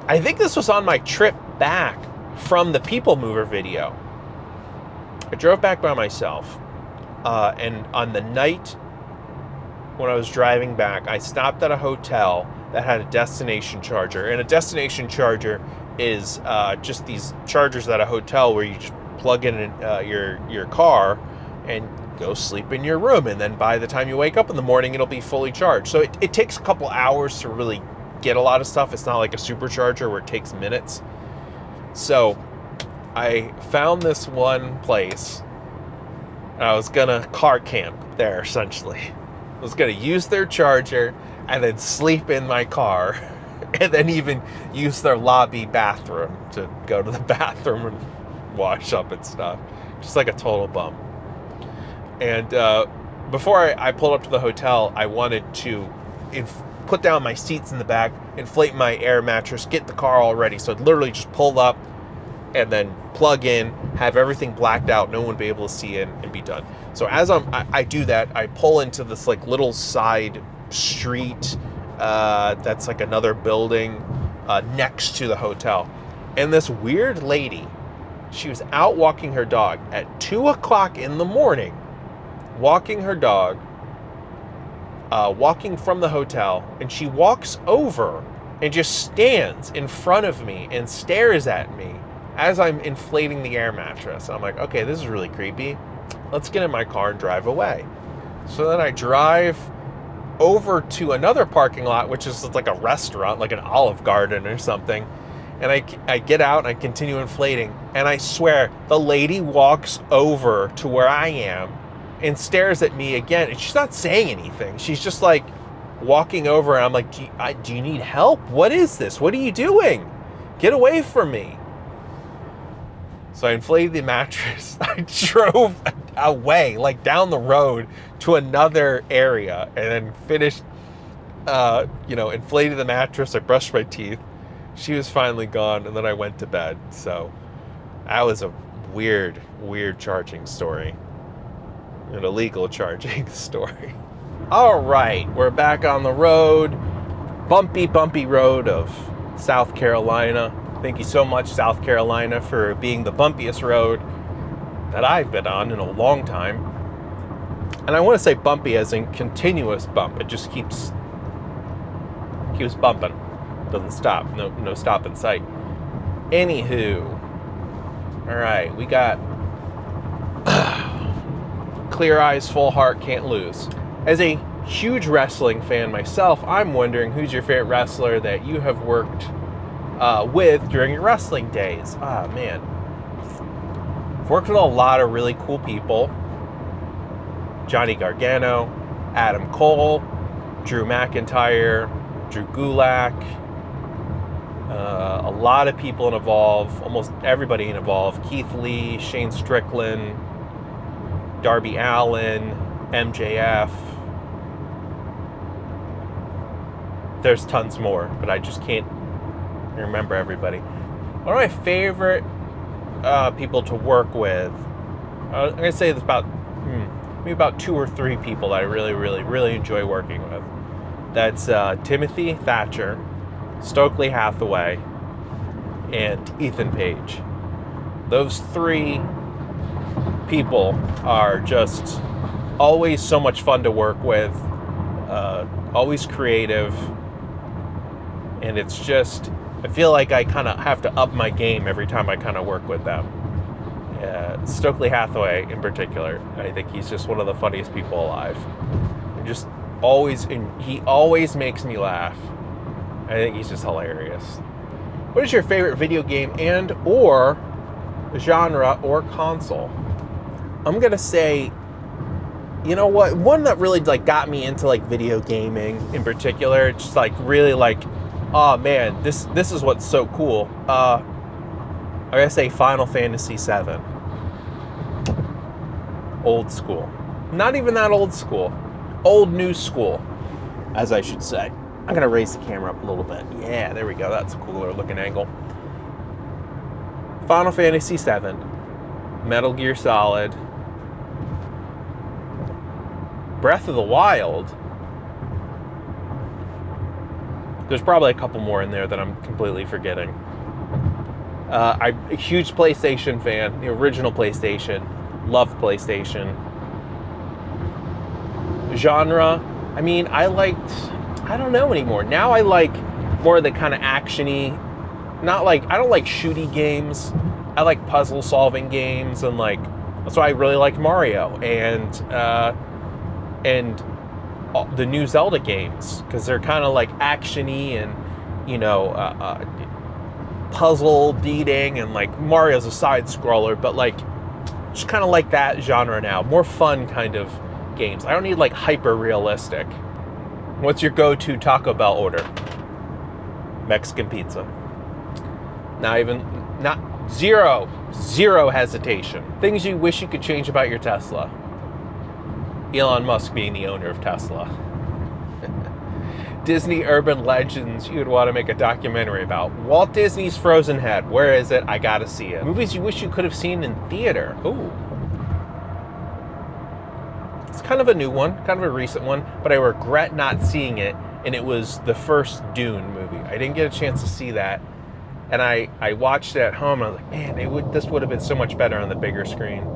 Speaker 1: I think this was on my trip back from the People Mover video. I drove back by myself. And on the night when I was driving back, I stopped at a hotel that had a destination charger. And a destination charger is just these chargers at a hotel where you just plug in your car and go sleep in your room. And then by the time you wake up in the morning, it'll be fully charged. So it takes a couple hours to really get a lot of stuff. It's not like a supercharger where it takes minutes. So I found this one place. I was gonna car camp there, essentially. I was gonna use their charger and then sleep in my car and then even use their lobby bathroom to go to the bathroom and wash up and stuff. Just like a total bum. And before I pulled up to the hotel, I wanted to put down my seats in the back, inflate my air mattress, get the car all ready. So I'd literally just pull up and then plug in, have everything blacked out, no one would be able to see in, and be done. So as I do that, I pull into this like little side street that's like another building next to the hotel. And this weird lady, she was out walking her dog at 2 o'clock in the morning, walking her dog, walking from the hotel, and she walks over and just stands in front of me and stares at me as I'm inflating the air mattress. I'm like, okay, this is really creepy. Let's get in my car and drive away. So then I drive over to another parking lot, which is like a restaurant, like an Olive Garden or something. And I get out and I continue inflating. And I swear, the lady walks over to where I am and stares at me again. And she's not saying anything. She's just like walking over. And I'm like, do you need help? What is this? What are you doing? Get away from me. So I inflated the mattress. I drove away, like down the road to another area, and then finished, inflated the mattress. I brushed my teeth. She was finally gone, and then I went to bed. So that was a weird charging story. An illegal charging story. All right, we're back on the road. Bumpy road of South Carolina. Thank you so much, South Carolina, for being the bumpiest road that I've been on in a long time. And I want to say bumpy as in continuous bump. It just keeps bumping. Doesn't stop. No stop in sight. Anywho. All right, we got clear eyes, full heart, can't lose. As a huge wrestling fan myself, I'm wondering who's your favorite wrestler that you have worked with during your wrestling days. Man. I've worked with a lot of really cool people. Johnny Gargano, Adam Cole, Drew McIntyre, Drew Gulak, a lot of people in Evolve, almost everybody in Evolve, Keith Lee, Shane Strickland, Darby Allin, MJF. There's tons more, but I just can't remember everybody. One of my favorite people to work with, I'm going to say there's maybe about 2 or 3 people that I really enjoy working with. That's Timothy Thatcher, Stokely Hathaway, and Ethan Page. Those 3 people are just always so much fun to work with, always creative, and it's just, I feel like I kind of have to up my game every time I kind of work with them. Stokely Hathaway in particular, I think he's just one of the funniest people alive. He always makes me laugh. I think he's just hilarious. What is your favorite video game and or genre or console? I'm gonna say, you know what, one that really like got me into like video gaming in particular, just like really like, oh man, this is what's so cool. I gotta say Final Fantasy VII. Old school. Not even that old school. Old new school, as I should say. I'm going to raise the camera up a little bit. Yeah, there we go. That's a cooler looking angle. Final Fantasy VII, Metal Gear Solid, Breath of the Wild. There's probably a couple more in there that I'm completely forgetting. I'm a huge PlayStation fan, the original PlayStation. Loved PlayStation. Genre, I mean, I don't know anymore. Now I like more of the kind of action-y, I don't like shooty games. I like puzzle solving games, and that's why I really liked Mario and the new Zelda games, because they're kind of like action-y and, puzzle beating, and Mario's a side scroller, but just kind of like that genre now. More fun kind of games. I don't need hyper realistic. What's your go-to Taco Bell order? Mexican pizza. Zero hesitation. Things you wish you could change about your Tesla. Elon Musk being the owner of Tesla. Disney urban legends you would want to make a documentary about. Walt Disney's Frozen Head. Where is it? I gotta see it. Movies you wish you could have seen in theater. Ooh. It's kind of a new one, kind of a recent one, but I regret not seeing it, and it was the first Dune movie. I didn't get a chance to see that, and I watched it at home, and I was like, man, this would have been so much better on the bigger screen.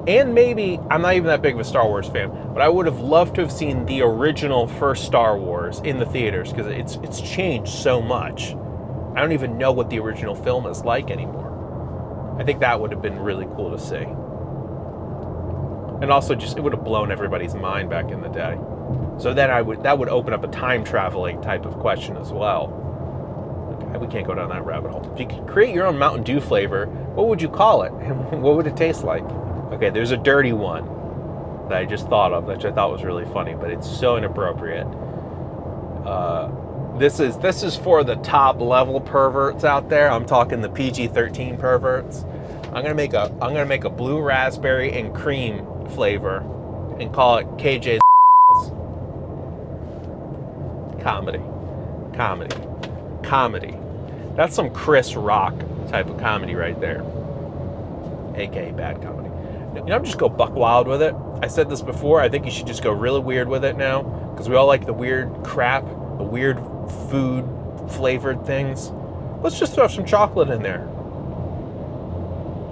Speaker 1: And maybe, I'm not even that big of a Star Wars fan, but I would have loved to have seen the original first Star Wars in the theaters, because it's changed so much. I don't even know what the original film is like anymore. I think that would have been really cool to see. And also it would have blown everybody's mind back in the day. So then that would open up a time traveling type of question as well. Okay, we can't go down that rabbit hole. If you could create your own Mountain Dew flavor, what would you call it? And what would it taste like? Okay, there's a dirty one that I just thought of, which I thought was really funny, but it's so inappropriate. This is for the top level perverts out there. I'm talking the PG-13 perverts. I'm gonna make a blue raspberry and cream flavor and call it KJ's. Comedy. That's some Chris Rock type of comedy right there. AKA bad comedy. I'm just go buck wild with it. I said this before. I think you should just go really weird with it now, because we all like the weird crap, the weird food flavored things. Let's just throw some chocolate in there.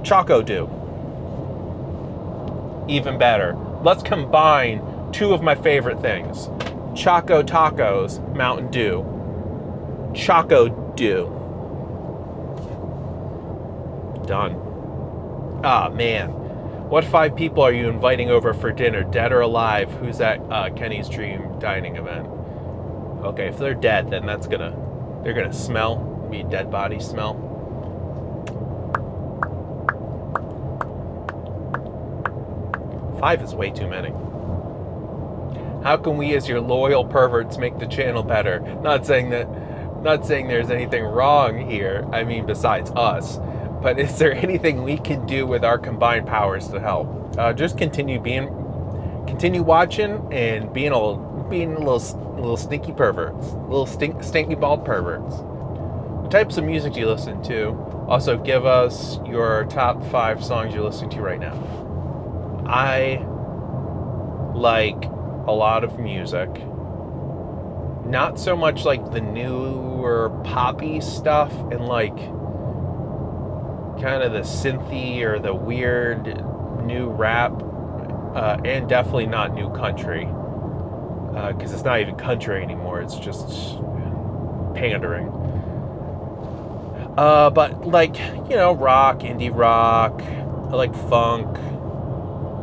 Speaker 1: Choco Dew. Even better. Let's combine two of my favorite things. Choco Tacos, Mountain Dew. Choco Dew. Done. Ah, man. What 5 people are you inviting over for dinner, dead or alive? Who's at Kenny's Dream dining event? Okay, if they're dead, then they're gonna smell, be dead body smell. Five is way too many. How can we, as your loyal perverts, make the channel better? Not saying there's anything wrong here. I mean, besides us. But is there anything we can do with our combined powers to help? Just continue watching and being little stinky perverts, little stinky bald perverts. What types of music do you listen to? Also, give us your top 5 songs you're listening to right now. I like a lot of music. Not so much like the newer poppy stuff and kind of the synthy or the weird new rap, and definitely not new country, because it's not even country anymore. It's just pandering. But rock, indie rock. I like funk,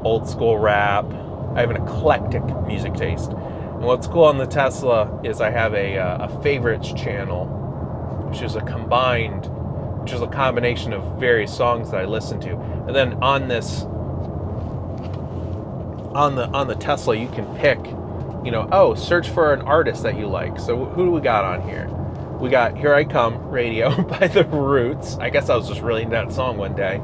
Speaker 1: old school rap. I have an eclectic music taste. And what's cool on the Tesla is I have a favorites channel, which is a combination of various songs that I listen to. And then on the Tesla, you can pick, search for an artist that you like. So who do we got on here? We got Here I Come Radio by The Roots. I guess I was just really into that song one day.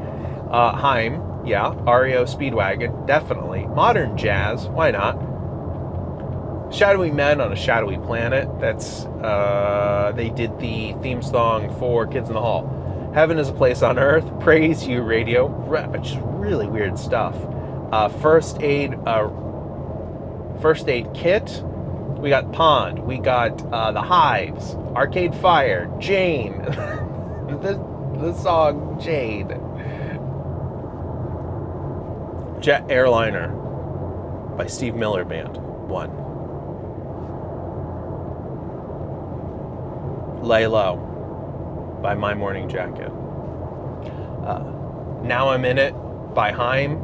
Speaker 1: Haim, yeah. REO Speedwagon, definitely. Modern jazz, why not? Shadowy Men on a Shadowy Planet. That's they did the theme song for Kids in the Hall. Heaven is a Place on Earth. Praise You Radio. Just really weird stuff. First Aid Kit. We got Pond. We got The Hives. Arcade Fire. Jane. the song Jade. Jet Airliner by Steve Miller Band. 1. Lay Low by My Morning Jacket. Now I'm in It by Haim.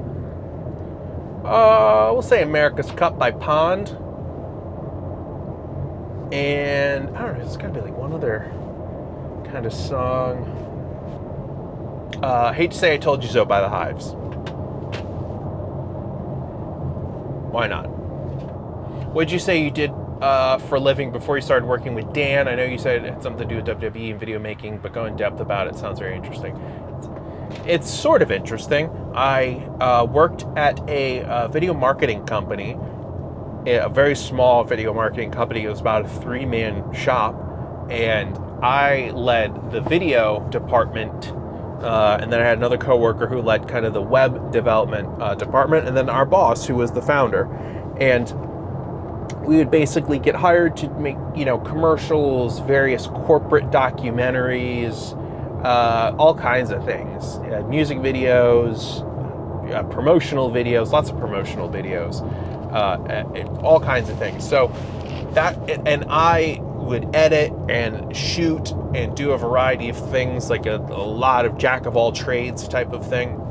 Speaker 1: We'll say America's Cup by Pond. And I don't know, there's gotta be like one other kind of song. Hate to Say I Told You So by The Hives. Why not? What'd you say you did for a living before you started working with Dan? I know you said it had something to do with WWE and video making, but go in depth about it. Sounds very interesting. It's sort of interesting. I worked at a video marketing company, a very small video marketing company. It was about a 3-man shop, and I led the video department, and then I had another coworker who led kind of the web development department, and then our boss, who was the founder. And we would basically get hired to make, commercials, various corporate documentaries, all kinds of things, music videos, promotional videos, lots of promotional videos, all kinds of things. So that, and I would edit and shoot and do a variety of things, like a lot of jack of all trades type of thing.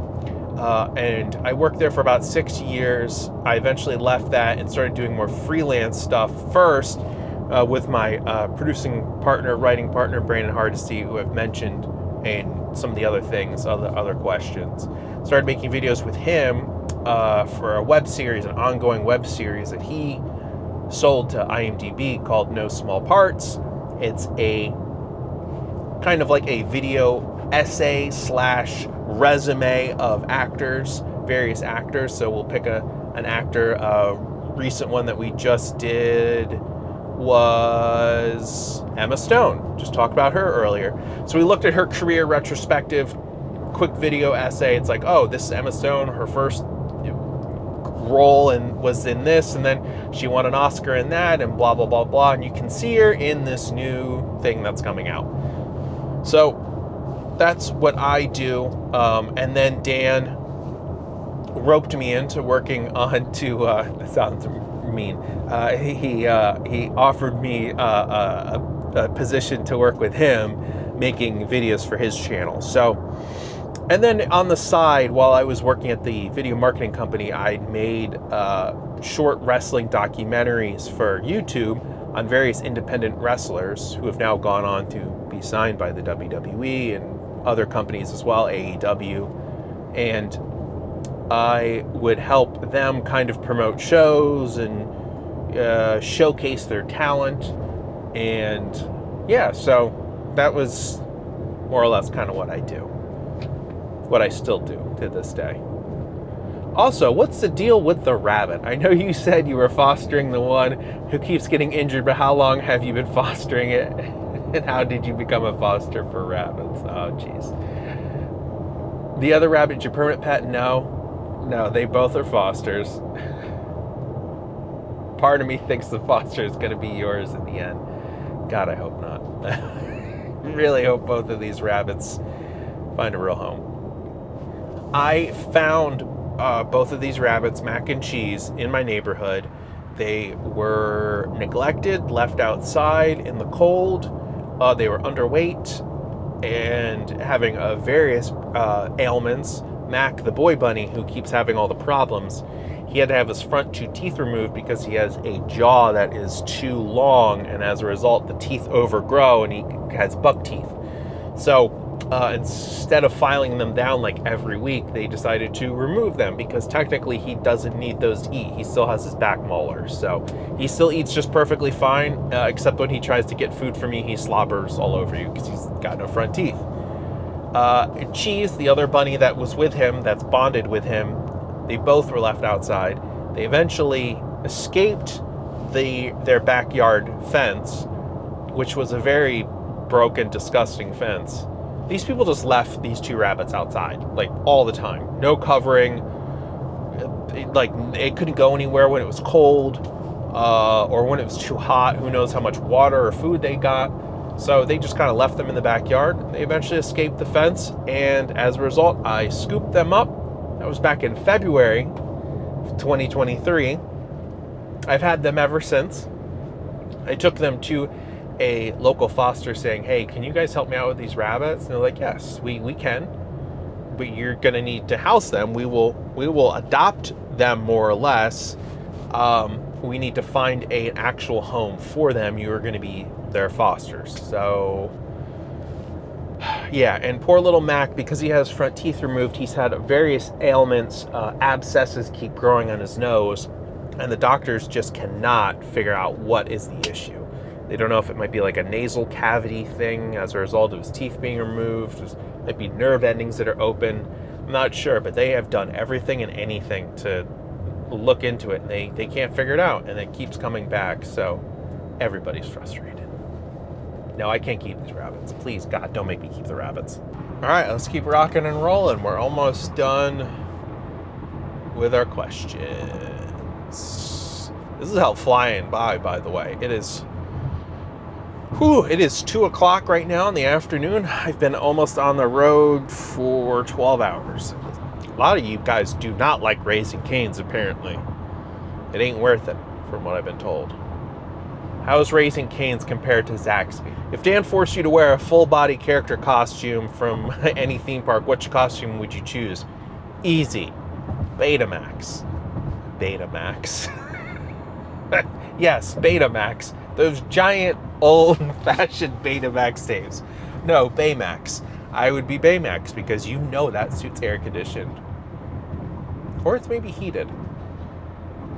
Speaker 1: And I worked there for about 6 years. I eventually left that and started doing more freelance stuff first with my producing partner, writing partner, Brandon Hardesty, who I've mentioned, and some of the other things, other questions. Started making videos with him for a web series, an ongoing web series that he sold to IMDb called No Small Parts. It's a kind of like a video essay / resume of actors, various actors. So we'll pick an actor. A recent one that we just did was Emma Stone. Just talked about her earlier. So we looked at her career retrospective, quick video essay. It's like, oh, this is Emma Stone, her first role and was in this, and then she won an Oscar in that, and blah blah blah blah, and you can see her in this new thing that's coming out. So that's what I do. And then Dan roped me into working on that sounds mean. He offered me a position to work with him making videos for his channel. So, and then on the side, while I was working at the video marketing company, I made short wrestling documentaries for YouTube on various independent wrestlers who have now gone on to be signed by the WWE and other companies as well, AEW. And I would help them kind of promote shows and showcase their talent. And yeah, so that was more or less kind of what I do. What I still do to this day. Also, what's the deal with the rabbit? I know you said you were fostering the one who keeps getting injured, but how long have you been fostering it? And how did you become a foster for rabbits? Oh, jeez. The other rabbit, your permanent pet? No, they both are fosters. Part of me thinks the foster is going to be yours in the end. God, I hope not. Really hope both of these rabbits find a real home. I found both of these rabbits, Mac and Cheese, in my neighborhood. They were neglected, left outside in the cold. They were underweight and having various ailments. Mac, the boy bunny, who keeps having all the problems, he had to have his front 2 teeth removed because he has a jaw that is too long, and as a result, the teeth overgrow and he has buck teeth. So instead of filing them down like every week, they decided to remove them because technically he doesn't need those to eat. He still has his back molars, so he still eats just perfectly fine, except when he tries to get food from me, he slobbers all over you because he's got no front teeth. Cheese, the other bunny that was with him, that's bonded with him, they both were left outside. They eventually escaped their backyard fence, which was a very broken, disgusting fence. These people just left these 2 rabbits outside, like, all the time. No covering. It couldn't go anywhere when it was cold, or when it was too hot. Who knows how much water or food they got. So they just kind of left them in the backyard. They eventually escaped the fence, and as a result, I scooped them up. That was back in February of 2023. I've had them ever since. I took them to a local foster saying, hey, can you guys help me out with these rabbits? And they're like, yes, we can, but you're going to need to house them. We will adopt them, more or less. We need to find an actual home for them. You are going to be their fosters. So yeah, and poor little Mac, because he has front teeth removed, he's had various ailments. Abscesses keep growing on his nose, and the doctors just cannot figure out what is the issue. They don't know if it might be like a nasal cavity thing as a result of his teeth being removed. There might be nerve endings that are open. I'm not sure, but they have done everything and anything to look into it. They can't figure it out, and it keeps coming back. So everybody's frustrated. No, I can't keep these rabbits. Please, God, don't make me keep the rabbits. All right, let's keep rocking and rolling. We're almost done with our questions. This is how flying by the way. It is 2 o'clock right now in the afternoon. I've been almost on the road for 12 hours. A lot of you guys do not like Raising Cane's, apparently. It ain't worth it, from what I've been told. How's Raising Cane's compared to Zaxby? If Dan forced you to wear a full-body character costume from any theme park, which costume would you choose? Easy. Betamax. Betamax. Yes, Betamax. Those giant, old-fashioned Betamax tapes. No, Baymax. I would be Baymax, because you know that suit's air-conditioned. Or it's maybe heated.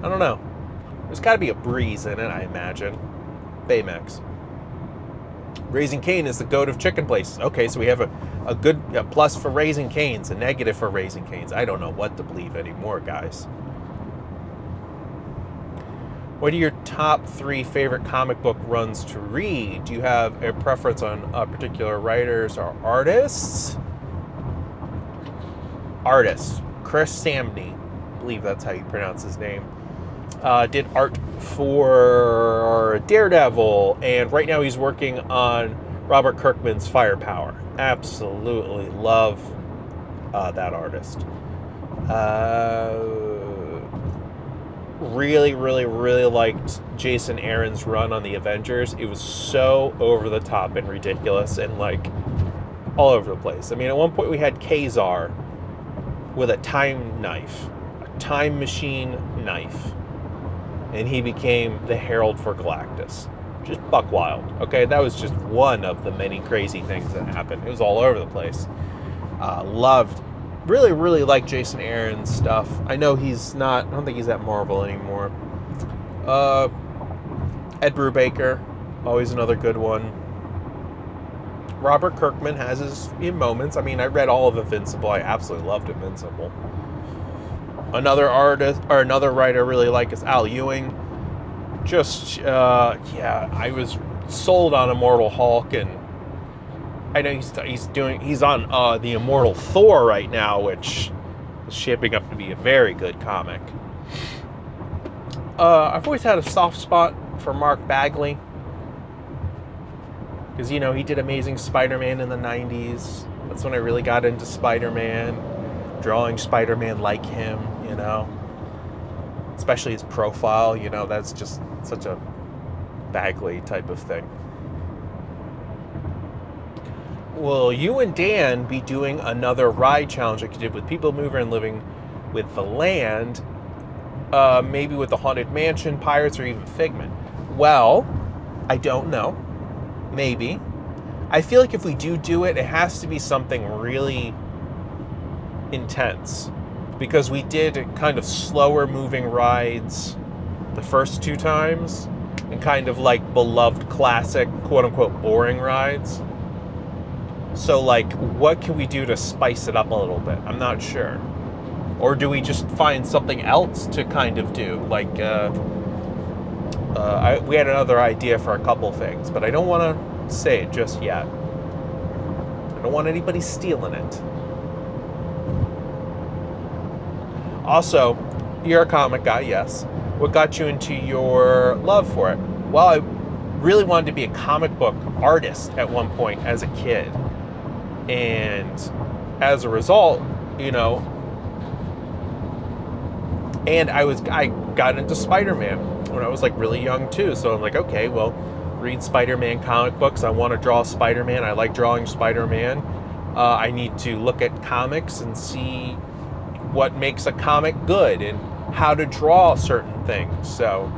Speaker 1: I don't know. There's got to be a breeze in it, I imagine. Baymax. Raising Cane is the goat of chicken places. Okay, so we have a good plus for Raising Cane's, a negative for Raising Cane's. I don't know what to believe anymore, guys. What are your top 3 favorite comic book runs to read? Do you have a preference on particular writers or artists? Artist. Chris Samney. I believe that's how you pronounce his name. Did art for Daredevil, and right now he's working on Robert Kirkman's Firepower. Absolutely love that artist. Really liked Jason Aaron's run on the Avengers. It was so over the top and ridiculous and like all over the place. I mean, at one point we had Kazar with a time knife, a time machine knife, and he became the Herald for Galactus. Just buck wild. Okay, that was just one of the many crazy things that happened. It was all over the place. Really like Jason Aaron's stuff. I know he's not, I don't think he's at Marvel anymore. Ed Brubaker, always another good one. Robert Kirkman has his moments. I mean, I read all of Invincible. I absolutely loved Invincible. Another artist, or another writer I really like is Al Ewing. I was sold on Immortal Hulk, and I know he's on the Immortal Thor right now, which is shaping up to be a very good comic. I've always had a soft spot for Mark Bagley, because he did Amazing Spider-Man in the 90s. That's when I really got into Spider-Man, drawing Spider-Man like him, especially his profile. That's just such a Bagley type of thing. Will you and Dan be doing another ride challenge like you did with People Mover and Living with the Land? Maybe with the Haunted Mansion, Pirates, or even Figment? Well, I don't know. Maybe. I feel like if we do it, it has to be something really intense, because we did kind of slower moving rides the first 2 times, and kind of like beloved classic, quote unquote, boring rides. So like, what can we do to spice it up a little bit? I'm not sure. Or do we just find something else to kind of do? Like We had another idea for a couple things, but I don't want to say it just yet. I don't want anybody stealing it. Also, you're a comic guy, yes. What got you into your love for it? Well, I really wanted to be a comic book artist at one point as a kid. And as a result, you know, and I got into Spider-Man when I was like really young too. So I'm like, okay, well, read Spider-Man comic books. I want to draw Spider-Man. I like drawing Spider-Man. I need to look at comics and see what makes a comic good and how to draw certain things. So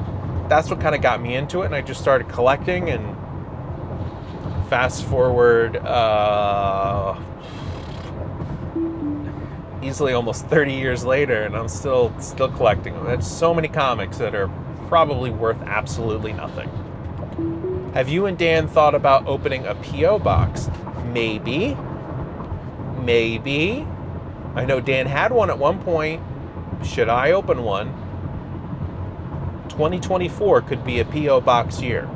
Speaker 1: that's what kind of got me into it, and I just started collecting. And fast forward easily almost 30 years later, and I'm still collecting them. There's so many comics that are probably worth absolutely nothing. Have you and Dan thought about opening a P.O. box? Maybe. I know Dan had one at one point. Should I open one? 2024 could be a P.O. box year.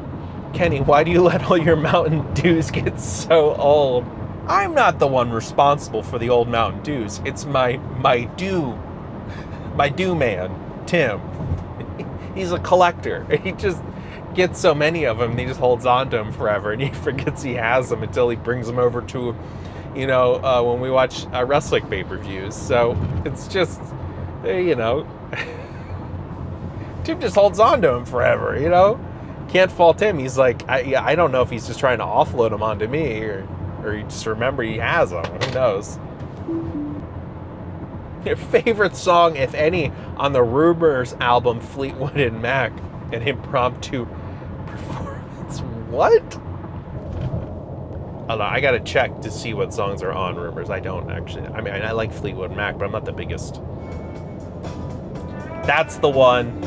Speaker 1: Kenny, why do you let all your Mountain Dews get so old? I'm not the one responsible for the old Mountain Dews. It's my dew man, Tim. He's a collector. He just gets so many of them, and he just holds on to them forever, and he forgets he has them until he brings them over to, you know, when we watch wrestling pay-per-views. So it's just, you know, Tim just holds on to them forever, you know? Can't fault him. He's like, I don't know if he's just trying to offload them onto me, or you just remember he has them. Who knows? Your favorite song, if any, on the Rumors album, Fleetwood and Mac, an impromptu performance. What? I don't know. I gotta check to see what songs are on Rumors. I don't actually. I mean, I like Fleetwood Mac, but I'm not the biggest. That's the one.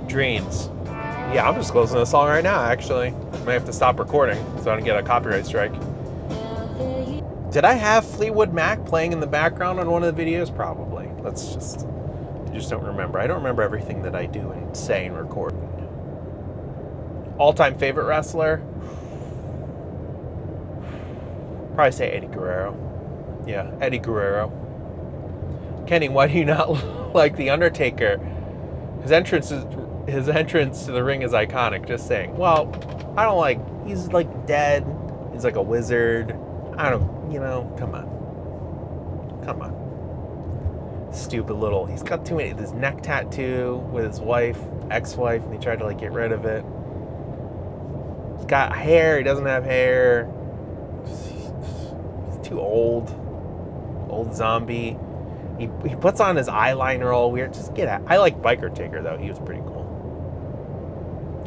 Speaker 1: Dreams. Yeah, I'm just closing the song right now, actually. Might have to stop recording so I don't get a copyright strike. Did I have Fleetwood Mac playing in the background on one of the videos? Probably. I just don't remember. I don't remember everything that I do and say and record. All-time favorite wrestler? Probably say Eddie Guerrero. Yeah, Eddie Guerrero. Kenny, why do you not like The Undertaker? His entrance to the ring is iconic, just saying. Well, I don't like, he's like dead. He's like a wizard. I don't, you know, come on. Stupid little, he's got too many, this neck tattoo with his wife, ex-wife, and he tried to like get rid of it. He's got hair, he doesn't have hair. He's too old zombie. He puts on his eyeliner all weird. Just get out. I like Biker Taker though. He was pretty cool.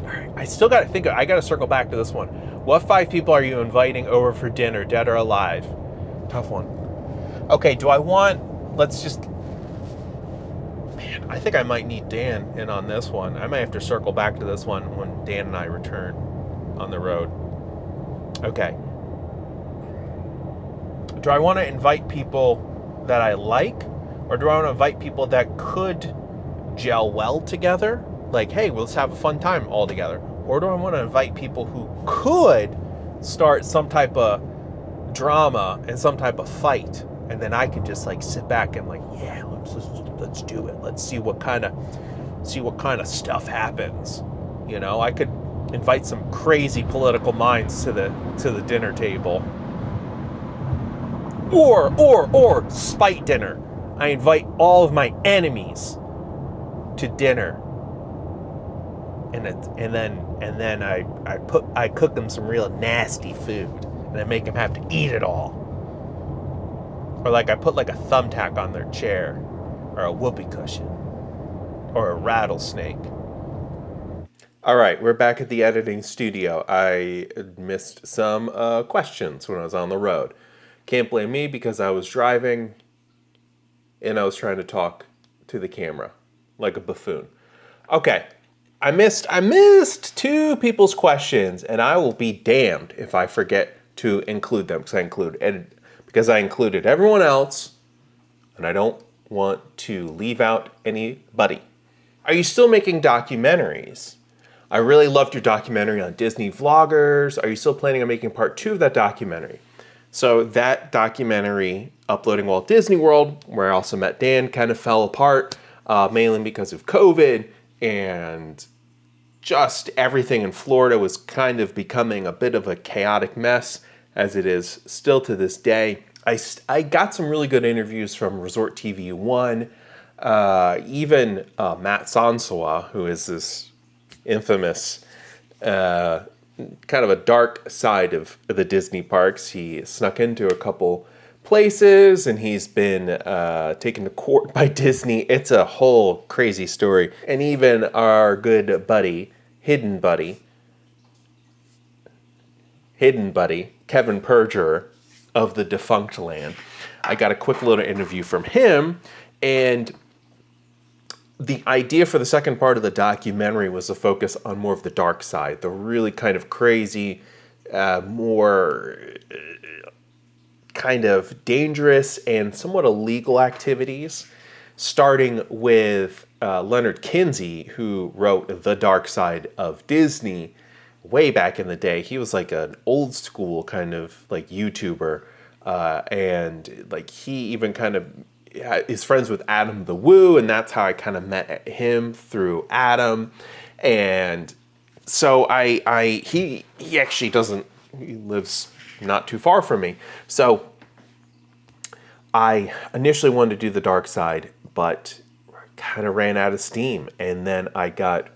Speaker 1: All right, I still got to think. I got to circle back to this one. What 5 people are you inviting over for dinner, dead or alive? Tough one. Okay, do I want? Let's just. Man, I think I might need Dan in on this one. I might have to circle back to this one when Dan and I return on the road. Okay. Do I want to invite people that I like? Or do I want to invite people that could gel well together? Like, hey, let's have a fun time all together. Or do I want to invite people who could start some type of drama and some type of fight, and then I could just like sit back and like, yeah, let's do it. Let's see what kind of stuff happens. You know, I could invite some crazy political minds to the dinner table. Or spite dinner. I invite all of my enemies to dinner, and then I cook them some real nasty food, and I make them have to eat it all. Or like I put like a thumbtack on their chair, or a whoopee cushion, or a rattlesnake. All right, we're back at the editing studio. I missed some questions when I was on the road. Can't blame me because I was driving and I was trying to talk to the camera like a buffoon. Okay, I missed 2 people's questions, and I will be damned if I forget to include them because I included everyone else, and I don't want to leave out anybody. Are you still making documentaries? I really loved your documentary on Disney vloggers. Are you still planning on making part 2 of that documentary? So that documentary, Uploading Walt Disney World, where I also met Dan, kind of fell apart, mainly because of COVID, and just everything in Florida was kind of becoming a bit of a chaotic mess, as it is still to this day. I got some really good interviews from Resort TV 1, even Matt Sansoa, who is this infamous kind of a dark side of the Disney parks. He snuck into a couple places, and he's been taken to court by Disney. It's a whole crazy story. And even our good buddy, hidden buddy, Kevin Perjurer of the Defunct Land. I got a quick little interview from him, and the idea for the second part of the documentary was to focus on more of the dark side, the really kind of crazy, more kind of dangerous and somewhat illegal activities, starting with Leonard Kinsey, who wrote The Dark Side of Disney way back in the day. He was like an old school kind of like YouTuber, and like he even kind of is friends with Adam the Woo, and that's how I kind of met him, through Adam. And so he actually doesn't, he lives not too far from me. So I initially wanted to do the dark side, but kind of ran out of steam. And then I got,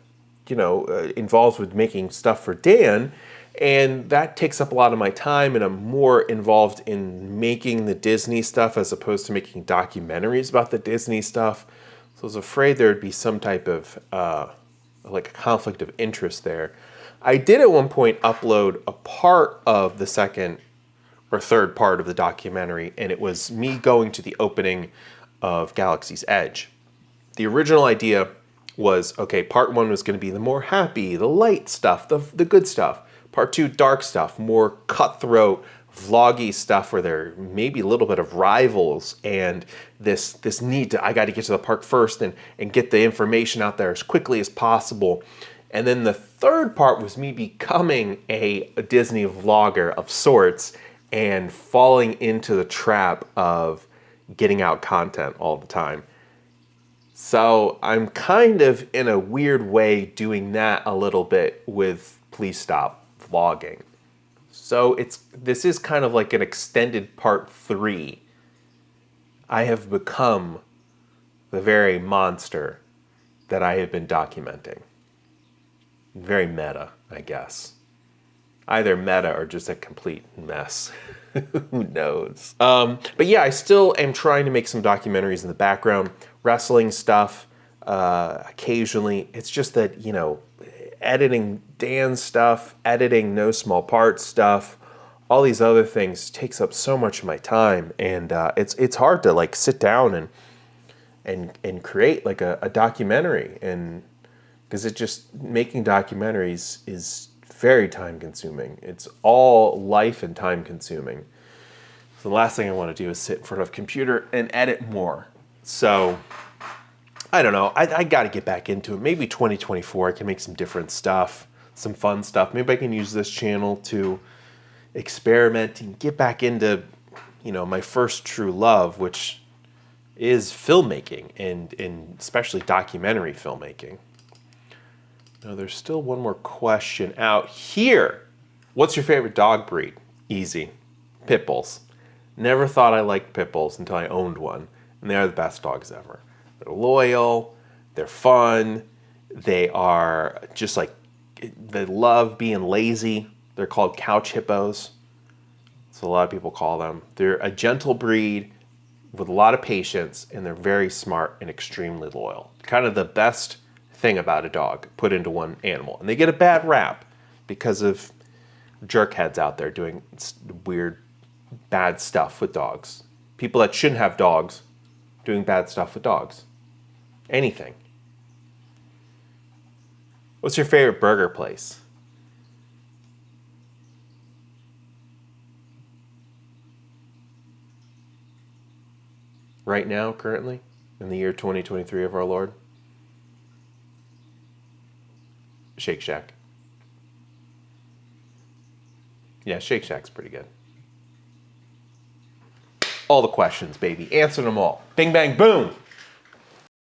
Speaker 1: involved with making stuff for Dan, and that takes up a lot of my time, and I'm more involved in making the Disney stuff as opposed to making documentaries about the Disney stuff. So I was afraid there would be some type of like a conflict of interest there. I did at one point upload a part of the second or third part of the documentary, and it was me going to the opening of Galaxy's Edge. The original idea was, okay, part 1 was going to be the more happy, the light stuff, the good stuff. Part 2, dark stuff, more cutthroat, vloggy stuff where there may be a little bit of rivals and this need to, I got to get to the park first and get the information out there as quickly as possible. And then the third part was me becoming a Disney vlogger of sorts and falling into the trap of getting out content all the time. So I'm kind of in a weird way doing that a little bit with Please Stop Vlogging. So this is kind of like an extended part 3. I have become the very monster that I have been documenting. Very meta, I guess. Either meta or just a complete mess. Who knows? But yeah, I still am trying to make some documentaries in the background, wrestling stuff, occasionally. It's just that, editing Dan's stuff, editing No Small Parts stuff, all these other things takes up so much of my time, and it's hard to like sit down and create like a documentary, and because making documentaries is very time consuming. It's all life and time consuming. So the last thing I want to do is sit in front of a computer and edit more. So I don't know. I got to get back into it. Maybe 2024 I can make some different stuff, some fun stuff. Maybe I can use this channel to experiment and get back into, my first true love, which is filmmaking and especially documentary filmmaking. Now, there's still one more question out here. What's your favorite dog breed? Easy. Pit bulls. Never thought I liked pit bulls until I owned one, and they are the best dogs ever. They're loyal, they're fun, they are just like, they love being lazy. They're called couch hippos. That's what a lot of people call them. They're a gentle breed with a lot of patience, and they're very smart and extremely loyal. Kind of the best thing about a dog put into one animal. And they get a bad rap because of jerkheads out there doing weird, bad stuff with dogs. People that shouldn't have dogs doing bad stuff with dogs. Anything. What's your favorite burger place? Right now, currently, in the year 2023 of our Lord? Shake Shack. Yeah, Shake Shack's pretty good. All the questions, baby. Answer them all. Bing, bang, boom.